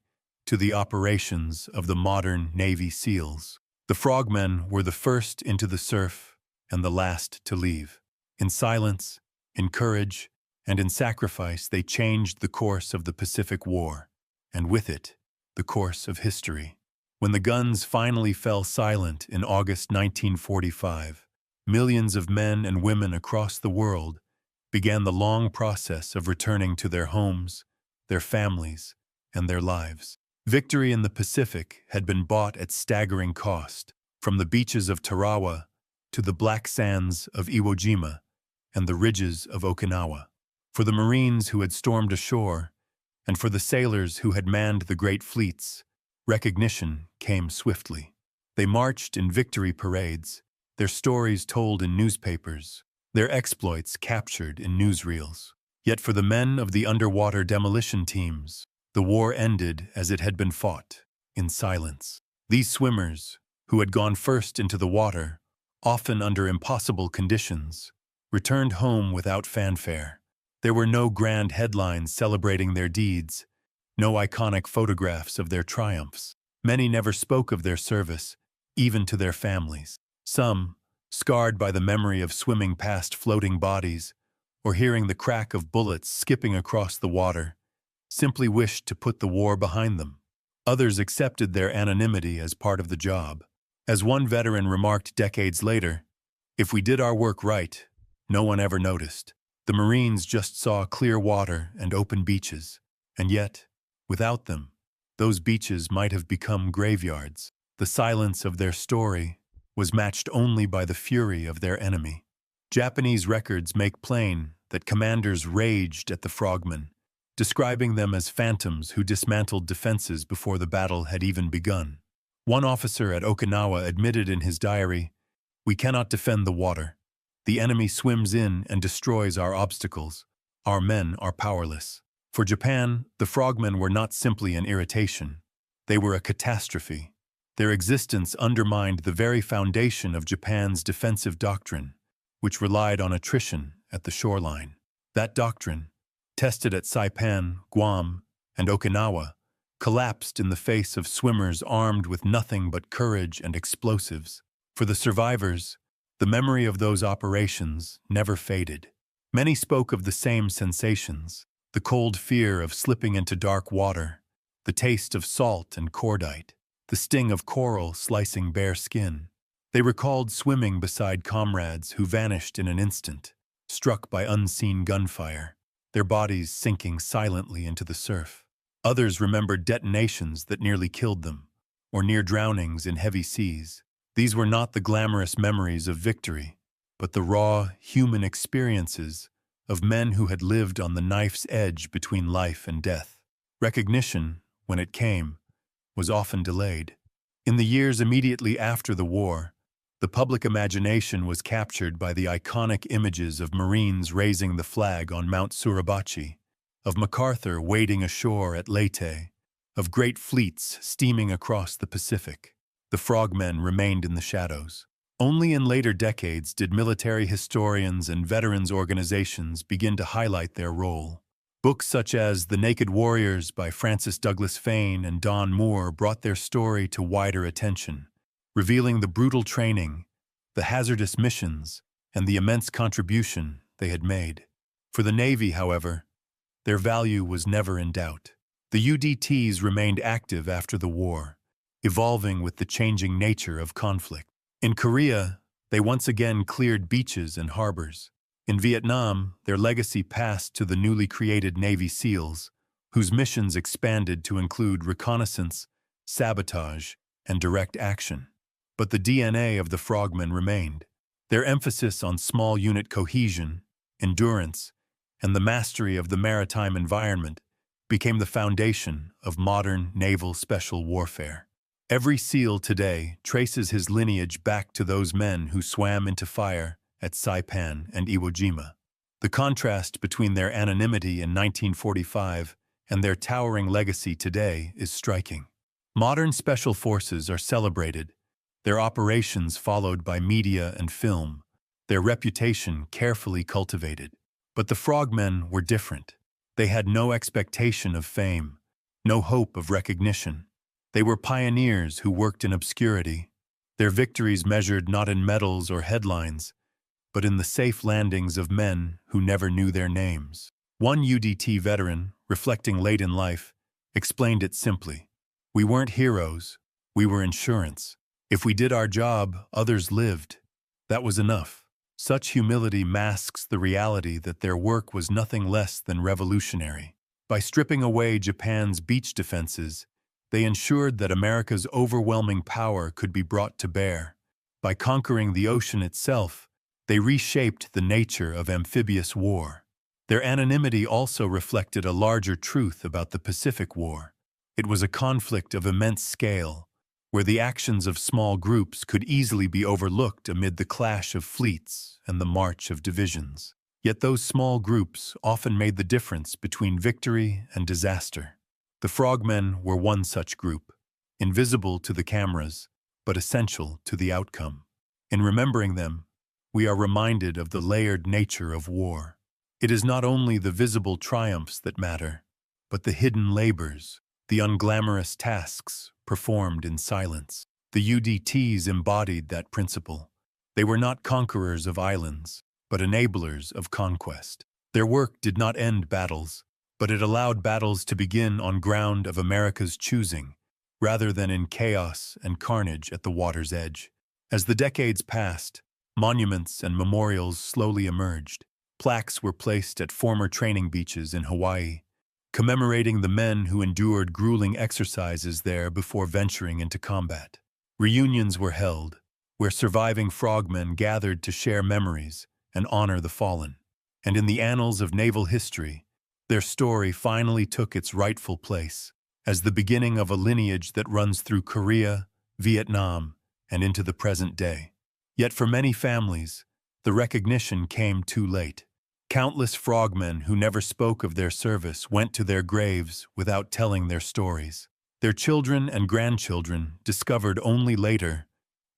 to the operations of the modern Navy SEALs. The frogmen were the first into the surf and the last to leave. In silence, in courage, and in sacrifice, they changed the course of the Pacific War, and with it, the course of history. When the guns finally fell silent in August 1945, millions of men and women across the world began the long process of returning to their homes, their families, and their lives. Victory in the Pacific had been bought at staggering cost, from the beaches of Tarawa to the black sands of Iwo Jima and the ridges of Okinawa. For the Marines who had stormed ashore, and for the sailors who had manned the great fleets, recognition came swiftly. They marched in victory parades, their stories told in newspapers, their exploits captured in newsreels. Yet for the men of the underwater demolition teams, the war ended as it had been fought, in silence. These swimmers, who had gone first into the water, often under impossible conditions, returned home without fanfare. There were no grand headlines celebrating their deeds, no iconic photographs of their triumphs. Many never spoke of their service, even to their families. Some, scarred by the memory of swimming past floating bodies or hearing the crack of bullets skipping across the water, simply wished to put the war behind them. Others accepted their anonymity as part of the job. As one veteran remarked decades later, "If we did our work right, no one ever noticed. The Marines just saw clear water and open beaches, and yet, without them, those beaches might have become graveyards." The silence of their story was matched only by the fury of their enemy. Japanese records make plain that commanders raged at the frogmen, describing them as phantoms who dismantled defenses before the battle had even begun. One officer at Okinawa admitted in his diary, "We cannot defend the water. The enemy swims in and destroys our obstacles. Our men are powerless." For Japan, the frogmen were not simply an irritation. They were a catastrophe. Their existence undermined the very foundation of Japan's defensive doctrine, which relied on attrition at the shoreline. That doctrine, tested at Saipan, Guam, and Okinawa, collapsed in the face of swimmers armed with nothing but courage and explosives. For the survivors, the memory of those operations never faded. Many spoke of the same sensations: the cold fear of slipping into dark water, the taste of salt and cordite, the sting of coral slicing bare skin. They recalled swimming beside comrades who vanished in an instant, struck by unseen gunfire, their bodies sinking silently into the surf. Others remembered detonations that nearly killed them, or near drownings in heavy seas. These were not the glamorous memories of victory, but the raw, human experiences of men who had lived on the knife's edge between life and death. Recognition, when it came, was often delayed. In the years immediately after the war, the public imagination was captured by the iconic images of Marines raising the flag on Mount Suribachi, of MacArthur wading ashore at Leyte, of great fleets steaming across the Pacific. The frogmen remained in the shadows. Only in later decades did military historians and veterans organizations begin to highlight their role. Books such as The Naked Warriors by Francis Douglas Fain and Don Moore brought their story to wider attention, revealing the brutal training, the hazardous missions, and the immense contribution they had made. For the Navy, however, their value was never in doubt. The UDTs remained active after the war, evolving with the changing nature of conflict. In Korea, they once again cleared beaches and harbors. In Vietnam, their legacy passed to the newly created Navy SEALs, whose missions expanded to include reconnaissance, sabotage, and direct action. But the DNA of the frogmen remained. Their emphasis on small unit cohesion, endurance, and the mastery of the maritime environment became the foundation of modern naval special warfare. Every SEAL today traces his lineage back to those men who swam into fire at Saipan and Iwo Jima. The contrast between their anonymity in 1945 and their towering legacy today is striking. Modern special forces are celebrated, their operations followed by media and film, their reputation carefully cultivated. But the frogmen were different. They had no expectation of fame, no hope of recognition. They were pioneers who worked in obscurity, their victories measured not in medals or headlines, but in the safe landings of men who never knew their names. One UDT veteran, reflecting late in life, explained it simply. We weren't heroes, we were insurance. If we did our job, others lived. That was enough. Such humility masks the reality that their work was nothing less than revolutionary. By stripping away Japan's beach defenses, they ensured that America's overwhelming power could be brought to bear. By conquering the ocean itself, they reshaped the nature of amphibious war. Their anonymity also reflected a larger truth about the Pacific War. It was a conflict of immense scale, where the actions of small groups could easily be overlooked amid the clash of fleets and the march of divisions. Yet those small groups often made the difference between victory and disaster. The Frogmen were one such group, invisible to the cameras, but essential to the outcome. In remembering them, we are reminded of the layered nature of war. It is not only the visible triumphs that matter, but the hidden labors, the unglamorous tasks performed in silence. The UDTs embodied that principle. They were not conquerors of islands, but enablers of conquest. Their work did not end battles, but it allowed battles to begin on ground of America's choosing, rather than in chaos and carnage at the water's edge. As the decades passed, monuments and memorials slowly emerged. Plaques were placed at former training beaches in Hawaii, commemorating the men who endured grueling exercises there before venturing into combat. Reunions were held, where surviving frogmen gathered to share memories and honor the fallen. And in the annals of naval history, their story finally took its rightful place as the beginning of a lineage that runs through Korea, Vietnam, and into the present day. Yet for many families, the recognition came too late. Countless frogmen who never spoke of their service went to their graves without telling their stories. Their children and grandchildren discovered only later,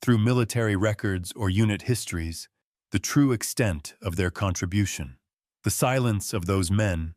through military records or unit histories, the true extent of their contribution. The silence of those men,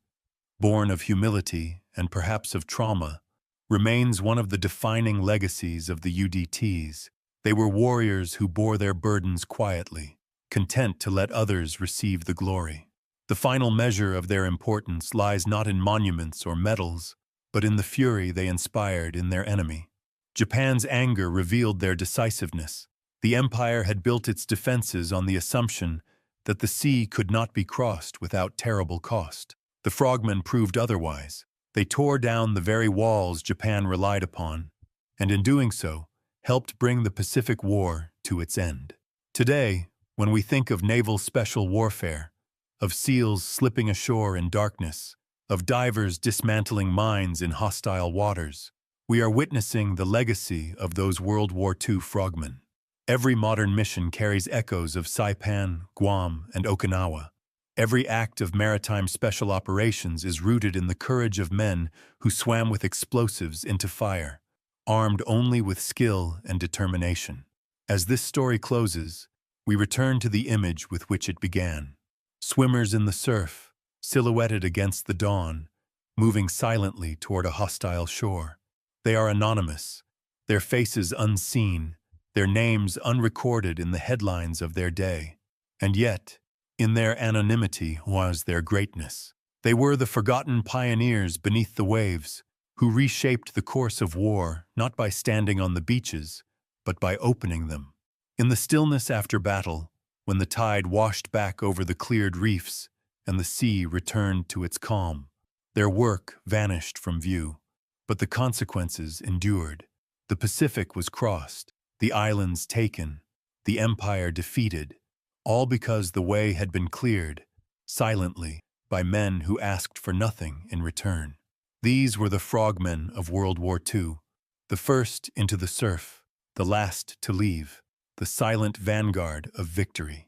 born of humility and perhaps of trauma, remains one of the defining legacies of the UDTs. They were warriors who bore their burdens quietly, content to let others receive the glory. The final measure of their importance lies not in monuments or medals, but in the fury they inspired in their enemy. Japan's anger revealed their decisiveness. The empire had built its defenses on the assumption that the sea could not be crossed without terrible cost. The frogmen proved otherwise. They tore down the very walls Japan relied upon, and in doing so, helped bring the Pacific War to its end. Today, when we think of naval special warfare, of SEALs slipping ashore in darkness, of divers dismantling mines in hostile waters, we are witnessing the legacy of those World War II frogmen. Every modern mission carries echoes of Saipan, Guam, and Okinawa. Every act of maritime special operations is rooted in the courage of men who swam with explosives into fire, armed only with skill and determination. As this story closes, we return to the image with which it began. Swimmers in the surf, silhouetted against the dawn, moving silently toward a hostile shore. They are anonymous, their faces unseen, their names unrecorded in the headlines of their day. And yet, in their anonymity was their greatness. They were the forgotten pioneers beneath the waves, who reshaped the course of war not by standing on the beaches, but by opening them. In the stillness after battle, when the tide washed back over the cleared reefs and the sea returned to its calm, their work vanished from view, but the consequences endured. The Pacific was crossed, the islands taken, the empire defeated, all because the way had been cleared, silently, by men who asked for nothing in return. These were the frogmen of World War II, the first into the surf, the last to leave, the silent vanguard of victory.